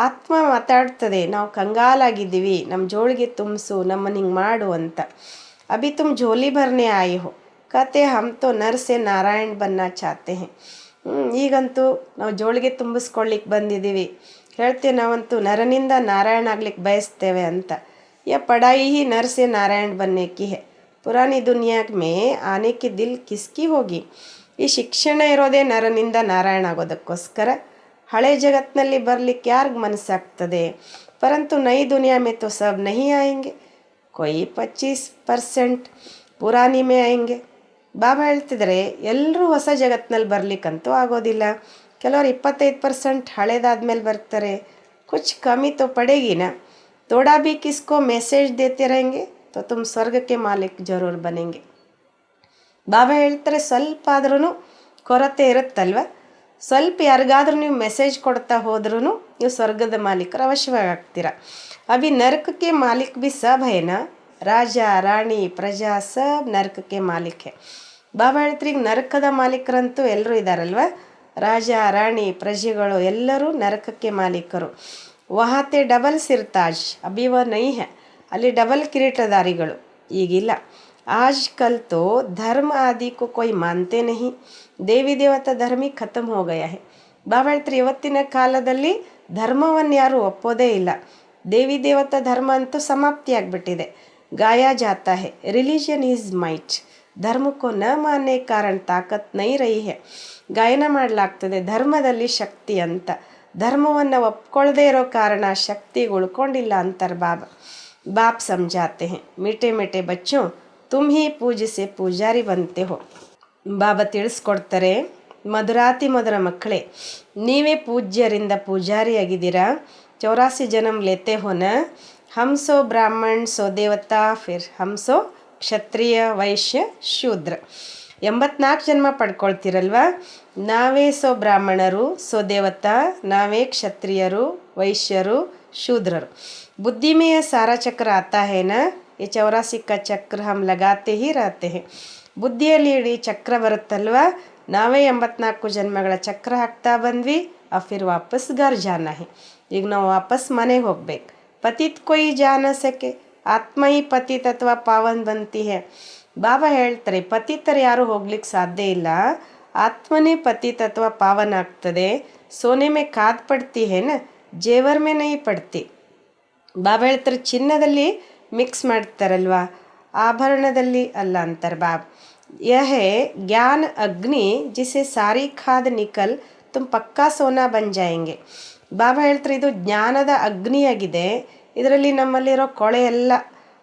ಆತ್ಮ ಮಾತಾಡ್ತದೆ, ನಾವು ಕಂಗಾಲಾಗಿದ್ದೀವಿ, ನಮ್ಮ ಜೋಳಿಗೆ ತುಂಬಿಸು, ನಮ್ಮನ್ನು ಹಿಂಗೆ ಮಾಡು ಅಂತ. ಅಭಿ ತುಮ್ ಝೋಲಿ ಭರ್ನೆ ಆಯಿ ಹೋ, ಕತೆ ಹಮ್ ತೋ ನರ್ ಸೆ ನಾರಾಯಣ್ ಬನ್ನ ಚಾತೆ ಹೇ. ಈಗಂತೂ ನಾವು ಜೋಳಿಗೆ ತುಂಬಿಸ್ಕೊಳ್ಳಿಕ್ಕೆ ಬಂದಿದ್ದೀವಿ, ಹೇಳ್ತೇವೆ ನಾವಂತೂ ನರನಿಂದ ನಾರಾಯಣ ಆಗ್ಲಿಕ್ಕೆ ಬಯಸ್ತೇವೆ ಅಂತ. ಯ ಪಡಾಯಿ ಹಿ ನರ್ ಸೆ ನಾರಾಯಣ್ ಬನ್ನೆ ಕಿ ಹೇ, ಪುರಾನಿ ದುನಿಯಾ ಮೇ ಆನೆ ಕಿ ದಿಲ್ ಕಿಸ್ಕಿ ಹೋಗಿ. ಈ ಶಿಕ್ಷಣ ಇರೋದೇ ನರನಿಂದ ನಾರಾಯಣ ಆಗೋದಕ್ಕೋಸ್ಕರ. ಹಳೆ ಜಗತ್ತಿನಲ್ಲಿ ಬರಲಿಕ್ಕೆ ಯಾರಿಗೆ ಮನಸ್ಸಾಗ್ತದೆ? ಪರಂತು ನೈ ದುನಿಯಾ ಮೇ ತೋ ಸಬ್ ನಹಿ ಆಯಂಗೆ, ಕೊಯ್ 25% ಪುರಾನಿ ಮೇ ಆಯಂಗೆ. ಬಾಬಾ ಹೇಳ್ತಿದ್ದಾರೆ, ಎಲ್ಲರೂ ಹೊಸ ಜಗತ್ತಿನಲ್ಲಿ ಬರಲಿಕ್ಕಂತೂ ಆಗೋದಿಲ್ಲ. ಕೆಲವರು 25% ಹಳೇದಾದ್ಮೇಲೆ ಬರ್ತಾರೆ. ಕುಚ್ ಕಮ್ಮಿ ತೋ ಪಡೇಗಿನ, ತೋಡಾ ಭಿ ಕಿಸ್ಕೋ ಮೆಸೇಜ್ ದೇತೆ रहेंगे तो तुम ಸ್ವರ್ಗ ಕೆ ಮಾಲಿಕ್ ಜರೂರ್ ಬನೆಂಗೆ. ಬಾಬಾ ಹೇಳ್ತಾರೆ, ಸ್ವಲ್ಪ ಆದ್ರೂ ಕೊರತೆ ಇರುತ್ತಲ್ವ, ಸ್ವಲ್ಪ ಯಾರಿಗಾದ್ರೂ ನೀವು ಮೆಸೇಜ್ ಕೊಡ್ತಾ ಹೋದ್ರೂ ನೀವು ಸ್ವರ್ಗದ ಮಾಲೀಕರು ಅವಶ್ಯವಾಗಿ ಆಗ್ತೀರ. ಅಭಿ ನರಕಕ್ಕೆ ಮಾಲಿಕ್ ಭಿ ಸಬ್ ಹೇನ, ರಾಜ ರಾಣಿ ಪ್ರಜಾ ಸಬ್ ನರಕಕ್ಕೆ ಮಾಲೀಕ್ ಹೇ. ಬಾಬಾ ಹೇಳ್ತಾರೆ, ಈಗ ನರಕದ ಮಾಲೀಕರಂತೂ ಎಲ್ಲರೂ ಇದ್ದಾರಲ್ವ, ರಾಜ ರಾಣಿ ಪ್ರಜೆಗಳು ಎಲ್ಲರೂ ನರಕಕ್ಕೆ ಮಾಲೀಕರು. ವಹಾತೆ ಡಬಲ್ ಸಿರ್ತಾಜ್ ಅಭಿ ವ ನೈ ಹೇ, ಅಲ್ಲಿ ಡಬಲ್ ಕಿರೀಟಧಾರಿಗಳು. ಈಗಿಲ್ಲ. आजकल तो धर्म आदि को कोई मानते नहीं, ದೇವಿ ದೇವತಾ ಧರ್ಮಿ ಖತಮ್ ಹೋ ಗಯಾ ಹೈ. ಬಾಬಾ ಹೇಳ್ತಾರೆ ಇವತ್ತಿನ ಕಾಲದಲ್ಲಿ ಧರ್ಮವನ್ನು ಯಾರು ಒಪ್ಪೋದೇ ಇಲ್ಲ. ದೇವಿ ದೇವತಾ ಧರ್ಮ ಅಂತೂ ಸಮಾಪ್ತಿ ಆಗಿಬಿಟ್ಟಿದೆ. ಗಾಯಾ ಜಾತಾ ಹೈ ರಿಲಿಜನ್ ಈಸ್ ಮೈಟ್, ಧರ್ಮಕ್ಕೂ ನ ಮಾನ್ಯ ಕಾರಣ ತಾಕತ್ ನೈ ರಹಿ ಹೈ. ಗಾಯನ ಮಾಡಲಾಗ್ತದೆ ಧರ್ಮದಲ್ಲಿ ಶಕ್ತಿ ಅಂತ. ಧರ್ಮವನ್ನು ಒಪ್ಕೊಳ್ಳದೇ ಇರೋ ಕಾರಣ ಶಕ್ತಿ ಉಳ್ಕೊಂಡಿಲ್ಲ ಅಂತಾರೆ ಬಾಬಾ. ಬಾಪ್ ಸಮझाते हैं मीठे मीठे बच्चों तुम ही पूज से पूजारी बनते हो. ಬಾಬಾ ತಿಳಿಸ್ಕೊಡ್ತಾರೆ, ಮಧುರಾತಿ ಮಧುರ ಮಕ್ಕಳೇ, ನೀವೇ ಪೂಜ್ಯರಿಂದ ಪೂಜಾರಿಯಾಗಿದ್ದೀರಾ. 84 ಜನ್ಮ ಲೇತೆ ಹೋನ, ಹಮ್ ಸೋ ಬ್ರಾಹ್ಮಣ್ ಸೋ ದೇವತಾ ಫಿರ್ ಹಮ್ ಸೋ ಕ್ಷತ್ರಿಯ ವೈಶ್ಯ ಶೂದ್ರ. 84 ಜನ್ಮ ಪಡ್ಕೊಳ್ತೀರಲ್ವ. ನಾವೇ ಸೋ ಬ್ರಾಹ್ಮಣರು, ಸೋ ದೇವತಾ, ನಾವೇ ಕ್ಷತ್ರಿಯರು, ವೈಶ್ಯರು, ಶೂದ್ರರು. बुद्धि में यह सारा चक्र आता है ना, ये 84 का चक्र हम लगाते ही रहते हैं. ಬುದ್ಧಿಯಲ್ಲಿ ಇಡೀ ಚಕ್ರ ಬರುತ್ತಲ್ವ, ನಾವೇ 84 ಜನ್ಮಗಳ ಚಕ್ರ ಹಾಕ್ತಾ ಬಂದ್ವಿ. ಫಿರ್ ವಾಪಸ್ ಘರ್ ಜಾನ ಹೇ, ಈಗ ನಾವು ವಾಪಸ್ ಮನೆಗೆ ಹೋಗ್ಬೇಕು. ಪತಿತ್ ಕೊಯ್ ಜಾನ ಸಕೆ, ಆತ್ಮ ಹಿ ಪತಿತ್ ಅಥವಾ ಪಾವನ್ ಬಂತಿ ಹೇ. ಬಾಬಾ ಹೇಳ್ತಾರೆ ಪತಿತರು ಯಾರು ಹೋಗ್ಲಿಕ್ಕೆ ಸಾಧ್ಯ ಇಲ್ಲ, ಆತ್ಮನೇ ಪತಿತ್ ಅಥವಾ ಪಾವನ ಆಗ್ತದೆ. ಸೋನೆ ಮೇ ಖಾದ್ ಪಡ್ತಿ ಹೇನ, ಜೇವರ್ ಮೇ ನೈ ಪಡ್ತಿ. ಬಾಬಾ ಹೇಳ್ತಾರೆ ಚಿನ್ನದಲ್ಲಿ ಮಿಕ್ಸ್ ಮಾಡ್ತಾರಲ್ವ, ಆಭರಣದಲ್ಲಿ ಅಲ್ಲ ಅಂತಾರೆ ಬಾಬಾ. यह ज्ञान अग्नि जिसे सारी खाद निकल तुम पक्का सोना बन जाएंगे. ಬಾಬಾ ಹೇಳ್ತಾರೆ ಇದು ಜ್ಞಾನದ ಅಗ್ನಿಯಾಗಿದೆ, ಇದರಲ್ಲಿ ನಮ್ಮಲ್ಲಿರೋ ಕೊಳೆ ಎಲ್ಲ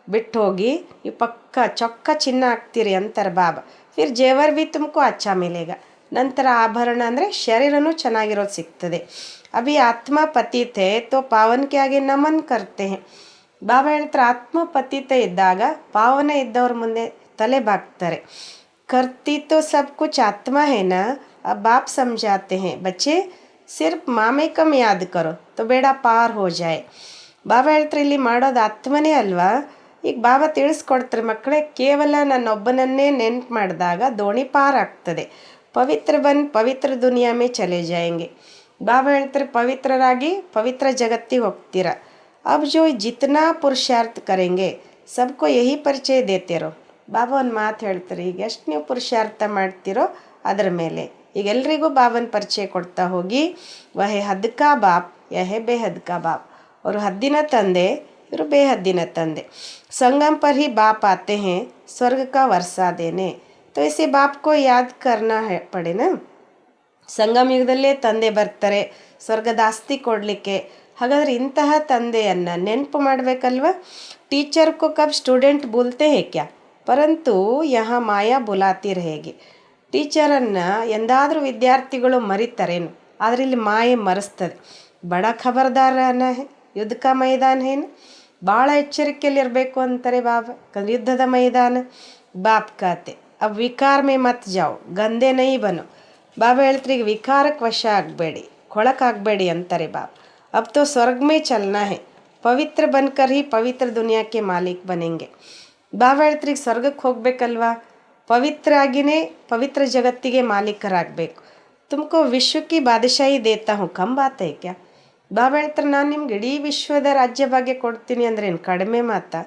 ಬಿಟ್ಟು ಹೋಗಿ ಈ ಪಕ್ಕ ಚೊಕ್ಕ ಚಿನ್ನ ಆಗ್ತೀರಿ ಅಂತಾರೆ ಬಾಬಾ. ಫಿರ್ ಜೇವರ್ ಬಿ ತುಮಕು ಅಚ್ಚಾ ಮಿಲೇಗ, ನಂತರ ಆಭರಣ ಅಂದರೆ ಶರೀರನೂ ಚೆನ್ನಾಗಿರೋದು ಸಿಗ್ತದೆ. ಅಭಿ ಆತ್ಮ ಪತಿತೆ ತೋ ಪಾವನ್ಕೆ ಆಗಿ ನಮನ್ ಕರ್ತೆ ಹೇ. ಬಾಬಾ ಹೇಳ್ತಾರೆ ಆತ್ಮ ಪತಿತೆ ಇದ್ದಾಗ ಪಾವನ ಇದ್ದವ್ರ ಮುಂದೆ ತಲೆ ಬಾಗ್ತಾರೆ. करती तो सब कुछ आत्मा है ना. अब बाप समझाते हैं बच्चे सिर्फ मामे कम याद करो तो ಬೇಡ ಪಾರ್ ಹೋ ಜಾಯ್. ಬಾಬಾ ಹೇಳ್ತಾರೆ ಇಲ್ಲಿ ಮಾಡೋದು ಆತ್ಮನೇ ಅಲ್ವಾ. ಈಗ ಬಾಬಾ ತಿಳಿಸ್ಕೊಡ್ತಾರೆ ಮಕ್ಕಳೇ, ಕೇವಲ ನನ್ನೊಬ್ಬನನ್ನೇ ನೆನ್ಪು ಮಾಡಿದಾಗ ದೋಣಿ ಪಾರ್ ಆಗ್ತದೆ. ಪವಿತ್ರ ಬನ್ ಪವಿತ್ರ ದುನಿಯಾ ಮೇ ಚಲೆ ಜಾಯಂಗೆ. ಬಾಬಾ ಹೇಳ್ತಾರೆ ಪವಿತ್ರರಾಗಿ ಪವಿತ್ರ ಜಗತ್ತಿಗೆ ಹೋಗ್ತೀರ. ಅಬ್ ಜೋ ಜಿತ್ನಾ ಪುರುಷಾರ್ಥ ಕರೆಂಗೆ ಸಬ್ಕೋ ಯಹಿ ಪರಿಚಯ ದೇತೇರೋ. ಬಾಬಾ ಒಂದು ಮಾತು ಹೇಳ್ತಾರೆ, ಈಗ ಎಷ್ಟು ನೀವು ಪುರುಷಾರ್ಥ ಮಾಡ್ತೀರೋ ಅದರ ಮೇಲೆ. ಈಗ ಎಲ್ರಿಗೂ ಬಾಬನ ಪರಿಚಯ ಕೊಡ್ತಾ ಹೋಗಿ. ವಹೆ ಹದ್ಕಾ ಬಾಪ್ ಯಹೆ ಬೇಹದ್ಕಾ ಬಾಪ್. ಅವರು ಹದ್ದಿನ ತಂದೆ, ಇವರು ಬೇಹದ್ದಿನ ತಂದೆ. ಸಂಗಮ್ ಪರ್ ಹಿ ಬಾಪ್ ಆತೆ ಹೇ ಸ್ವರ್ಗ ಕಾ ವರ್ಸಾ ದೇನೆ. ತೋ ಇಸಿ ಬಾಪ್ ಕೋ ಯಾದ್ ಕರ್ನಾ ಪಡೆನಾ. ಸಂಗಮ ಯುಗದಲ್ಲೇ ತಂದೆ ಬರ್ತಾರೆ ಸ್ವರ್ಗದ ಆಸ್ತಿ ಕೊಡಲಿಕ್ಕೆ. ಹಾಗಾದರೆ ಇಂತಹ ತಂದೆಯನ್ನು ನೆನಪು ಮಾಡಬೇಕಲ್ವ. ಟೀಚರ್ ಕೋ ಕಬ್ ಸ್ಟೂಡೆಂಟ್ ಬೋಲ್ತೆ ಹೇ ಕ್ಯಾ, ಪರಂತು ಯಹ ಮಾಯಾ ಬುಲಾತಿ रहेगी. ಟೀಚರನ್ನು ಎಂದಾದರೂ ವಿದ್ಯಾರ್ಥಿಗಳು ಮರಿತಾರೇನು, ಆದರೆ ಇಲ್ಲಿ ಮಾಯೆ ಮರೆಸ್ತದೆ. ಬಡ ಖಬರ್ದಾರನ ಯುದ್ಧ ಕಾ ಮೈದಾನ ಏನು, ಭಾಳ ಎಚ್ಚರಿಕೆಯಲ್ಲಿರಬೇಕು ಅಂತಾರೆ ಬಾಬಾ. ಯಾಕಂದ್ರೆ ಯುದ್ಧದ ಮೈದಾನ. ಬಾಪ್ ಕಾತೆ ಅವ್ ವಿಕಾರ ಮೇ ಮತ್ ಜಾವ್ ಗಂದೆ ನೈ ಬನು. ಬಾಬಾ ಹೇಳ್ತಾರೆ ಈಗ ವಿಕಾರಕ್ಕೆ ವಶ ಆಗಬೇಡಿ, ಕೊಳಕಾಗಬೇಡಿ ಅಂತಾರೆ ಬಾಬಾ. ಅಬ್ ತೋ ಸ್ವರ್ಗ ಮೇ ಚಲನಾ ಹೇ, ಪವಿತ್ರ ಬನ್ಕರ್ ಹಿ ಪವಿತ್ರ ದುನಿಯಾಕ್ಕೆ ಮಾಲೀಕ್ ಬನೆಂಗೆ. ಬಾಬಾ ಹೇಳ್ತಾರೆ ಈಗ ಸ್ವರ್ಗಕ್ಕೆ ಹೋಗ್ಬೇಕಲ್ವಾ, ಪವಿತ್ರ ಆಗಿನೇ ಪವಿತ್ರ ಜಗತ್ತಿಗೆ ಮಾಲೀಕರಾಗಬೇಕು. ತುಮಕೋ ವಿಶ್ವಕ್ಕೆ ಬಾದಶಾಹಿ ದೇತಾ ಹೂँ ಕಮ್ ಬಾತ್ ಹೈ ಕ್ಯಾ. ಬಾಬಾ ಹೇಳ್ತಾರೆ ನಾನು ನಿಮ್ಗೆ ಇಡೀ ವಿಶ್ವದ ರಾಜ್ಯ ಭಾಗ್ಯ ಕೊಡ್ತೀನಿ ಅಂದರೆ ಏನು ಕಡಿಮೆ ಮಾತಾ.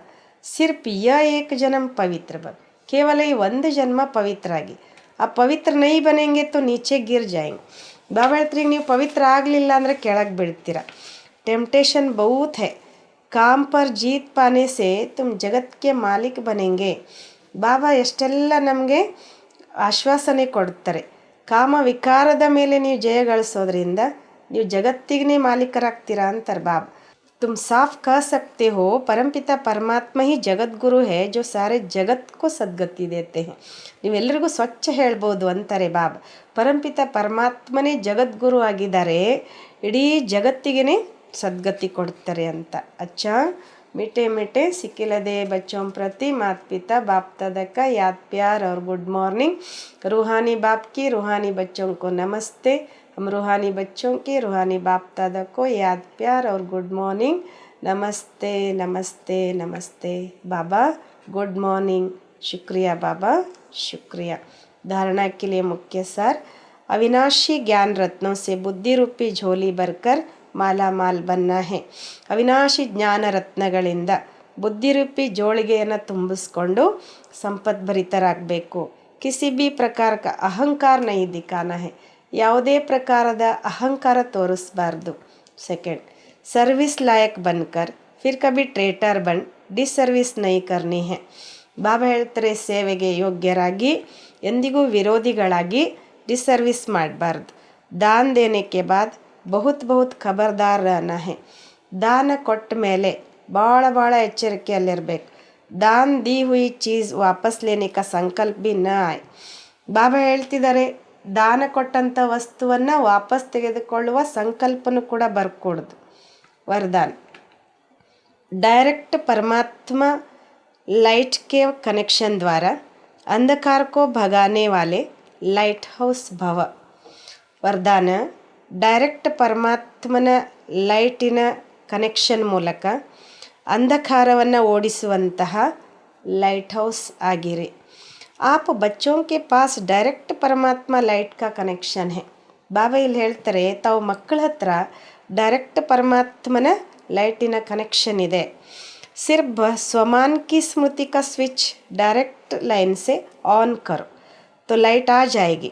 ಸಿರ್ಫ್ ಏಕ ಜನ್ಮ ಪವಿತ್ರ ಬನ್, ಕೇವಲ ಈ ಒಂದು ಜನ್ಮ ಪವಿತ್ರ ಆಗಿ. ಆ ಪವಿತ್ರ ನೈ ಬನೆಂಗೆ ತೋ ನೀಚೆ ಗಿರ್ ಜಾಯಂಗೆ. ಬಾಬಾ ಹೇಳ್ತಾರೆ ಈಗ ನೀವು ಪವಿತ್ರ ಆಗಲಿಲ್ಲ ಅಂದರೆ ಕೆಳಗೆ ಬೀಳ್ತೀರ. ಟೆಂಪ್ಟೇಷನ್ ಬಹುತ್ ಹೈ, काम पर जीत पाने से तुम जगत के मालिक बनेंगे. ಬಾಬಾ ಎಷ್ಟೆಲ್ಲ ನಮಗೆ ಆಶ್ವಾಸನೆ ಕೊಡ್ತಾರೆ. ಕಾಮ ವಿಕಾರದ ಮೇಲೆ ನೀವು ಜಯ ಗಳಿಸೋದ್ರಿಂದ ನೀವು ಜಗತ್ತಿಗೆ ಮಾಲೀಕರಾಗ್ತೀರಾ ಅಂತಾರೆ ಬಾಬಾ. तुम साफ कह सकते हो परमपिता परमात्मा ही जगत गुरु है जो सारे जगत को सद्गति देते हैं. ನೀವೆಲ್ಲರಿಗೂ ಸ್ವಚ್ಛ ಹೇಳ್ಬೋದು ಅಂತಾರೆ ಬಾಬಾ. ಪರಂಪಿತ ಪರಮಾತ್ಮನೇ ಜಗದ್ಗುರು ಆಗಿದ್ದಾರೆ, ಇಡೀ ಜಗತ್ತಿಗೆ सदगति ಕೊಡ್ತಾರೆ ಅಂತ. अच्छा मीठे मीठे सिक्किलदे बच्चों प्रति माता पिता बाप दादा का याद प्यार और गुड मॉर्निंग. रूहानी बाप की रूहानी बच्चों को नमस्ते. हम रूहानी बच्चों की रूहानी बाप दादा को याद प्यार और गुड मॉर्निंग. नमस्ते नमस्ते नमस्ते. बाबा गुड मॉर्निंग. शुक्रिया बाबा शुक्रिया. धारणा के लिए मुख्य सार. अविनाशी ज्ञान रत्नों से बुद्धि रूपी झोली भरकर ಮಾಲಾ ಮಾಲ್ ಬನ್ನ ಹೇ. ಅವಿನಾಶಿ ಜ್ಞಾನ ರತ್ನಗಳಿಂದ ಬುದ್ಧಿರೂಪಿ ಜೋಳಿಗೆಯನ್ನು ತುಂಬಿಸ್ಕೊಂಡು ಸಂಪದ್ಭರಿತರಾಗಬೇಕು. ಕಿಸಿ ಬಿ ಪ್ರಕಾರ ಅಹಂಕಾರ ನೈ ದಿಖಾನ ಹೈ, ಯಾವುದೇ ಪ್ರಕಾರದ ಅಹಂಕಾರ ತೋರಿಸ್ಬಾರ್ದು. ಸೆಕೆಂಡ್, ಸರ್ವಿಸ್ ಲಾಯಕ್ ಬನ್ಕರ್ ಫಿರ್ ಕಭಿ ಟ್ರೇಟರ್ ಬನ್ ಡಿಸರ್ವಿಸ್ ನೈ ಕರ್ನಿ ಹೈ. ಬಾಬಾ ಹೇಳ್ತಾರೆ, ಸೇವೆಗೆ ಯೋಗ್ಯರಾಗಿ ಎಂದಿಗೂ ವಿರೋಧಿಗಳಾಗಿ ಡಿಸರ್ವಿಸ್ ಮಾಡಬಾರ್ದು. ದಾನ್ ದೇನೆ ಕೆ ಬಾದ್ ಬಹುತ್ ಖಬರ್ದಾರ್ ರಹನಾ ಹೈ. ದಾನ ಕೊಟ್ಟ ಮೇಲೆ ಭಾಳ ಎಚ್ಚರಿಕೆಯಲ್ಲಿರಬೇಕು. ದಾನ್ ದಿ ಹುಯಿ ಚೀಸ್ ವಾಪಸ್ ಲೇನೆ ಕಾ ಸಂಕಲ್ಪ ಬಿ ನ ಆಯ್. ಬಾಬಾ ಹೇಳ್ತಿದ್ದಾರೆ, ದಾನ ಕೊಟ್ಟಂಥ ವಸ್ತುವನ್ನು ವಾಪಸ್ ತೆಗೆದುಕೊಳ್ಳುವ ಸಂಕಲ್ಪನೂ ಕೂಡ ಬರ್ಕೊಡ್ದು. ವರದಾನ್, डायरेक्ट परमात्मा लाइट के कनेक्शन द्वारा अंधकार को भगाने वाले लाइट हाउस भव. ವರದಾನ, ಡೈರೆಕ್ಟ್ ಪರಮಾತ್ಮನ ಲೈಟಿನ ಕನೆಕ್ಷನ್ ಮೂಲಕ ಅಂಧಕಾರವನ್ನು ಓಡಿಸುವಂತಹ ಲೈಟ್ ಹೌಸ್ ಆಗಿರಿ. ಆಪ್ ಬಚ್ಚೋಂ ಕೆ ಪಾಸ್ ಡೈರೆಕ್ಟ್ ಪರಮಾತ್ಮ ಲೈಟ್ ಕಾ ಕನೆಕ್ಷನ್ ಹೈ. ಬಾಬಾ ಇಲ್ಲಿ ಹೇಳ್ತಾರೆ, ತಾವು ಮಕ್ಕಳ ಹತ್ರ ಡೈರೆಕ್ಟ್ ಪರಮಾತ್ಮನ ಲೈಟಿನ ಕನೆಕ್ಷನ್ ಇದೆ. ಸಿರ್ಫ್ ಸ್ವಮಾನ್ ಕಿ ಸ್ಮೃತಿ ಕಾ ಸ್ವಿಚ್ ಡೈರೆಕ್ಟ್ ಲೈನ್ ಸೆ ಆನ್ ಕರೋ ತೋ ಲೈಟ್ ಆ ಜಾಯೇಗಿ.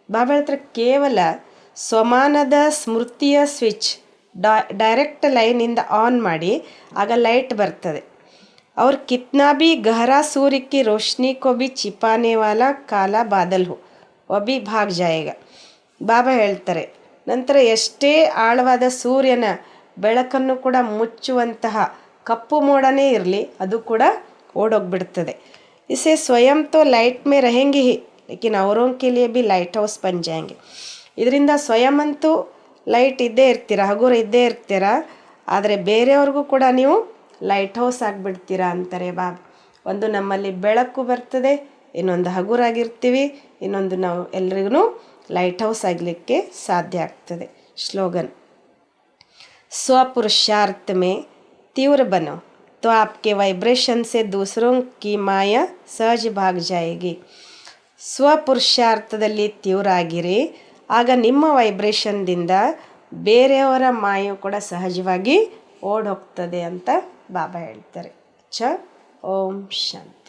ಬಾಬಾ ಹೇಳ್ತಾರೆ, ಕೇವಲ ಸ್ವಮಾನದ ಸ್ಮೃತಿಯ ಸ್ವಿಚ್ ಡೈರೆಕ್ಟ್ ಲೈನಿಂದ ಆನ್ ಮಾಡಿ, ಆಗ ಲೈಟ್ ಬರ್ತದೆ. और कितना भी गहरा सूर्य की रोशनी को भी छिपाने वाला काला बादल हो वो भी भाग जाएगा. ಬಾಬಾ ಹೇಳ್ತಾರೆ, ನಂತರ ಎಷ್ಟೇ ಆಳವಾದ ಸೂರ್ಯನ ಬೆಳಕನ್ನು ಕೂಡ ಮುಚ್ಚುವಂತಹ ಕಪ್ಪು ಮೋಡನೇ ಇರಲಿ, ಅದು ಕೂಡ ಓಡೋಗ್ಬಿಡ್ತದೆ. इसे स्वयं तो लाइट में रहेंगे ही लेकिन औरों के लिए भी लाइट हाउस बन जाएंगे. ಇದರಿಂದ ಸ್ವಯಂ ಅಂತೂ ಲೈಟ್ ಇದ್ದೇ ಇರ್ತೀರ, ಹಗುರ ಇದ್ದೇ ಇರ್ತೀರ, ಆದರೆ ಬೇರೆಯವ್ರಿಗೂ ಕೂಡ ನೀವು ಲೈಟ್ ಹೌಸ್ ಆಗಿಬಿಡ್ತೀರಾ ಅಂತಾರೆ ಬಾಬಾ. ಒಂದು ನಮ್ಮಲ್ಲಿ ಬೆಳಕು ಬರ್ತದೆ, ಇನ್ನೊಂದು ಹಗುರಾಗಿರ್ತೀವಿ, ಇನ್ನೊಂದು ನಾವು ಎಲ್ರಿಗೂ ಲೈಟ್ ಹೌಸ್ ಆಗಲಿಕ್ಕೆ ಸಾಧ್ಯ ಆಗ್ತದೆ. ಸ್ಲೋಗನ್, स्वपुरुषार्थ में तीव्र बनो तो आपके वाइब्रेशन से दूसरों की माया सहज भाग जाएगी. ಸ್ವಪುರುಷಾರ್ಥದಲ್ಲಿ ತೀವ್ರ ಆಗಿರಿ, ಆಗ ನಿಮ್ಮ ವೈಬ್ರೇಷನ್ದಿಂದ ಬೇರೆಯವರ ಮಾಯು ಕೂಡ ಸಹಜವಾಗಿ ಓಡೋಗ್ತದೆ ಅಂತ ಬಾಬಾ ಹೇಳ್ತಾರೆ. ಓಂ ಶಾಂತಿ.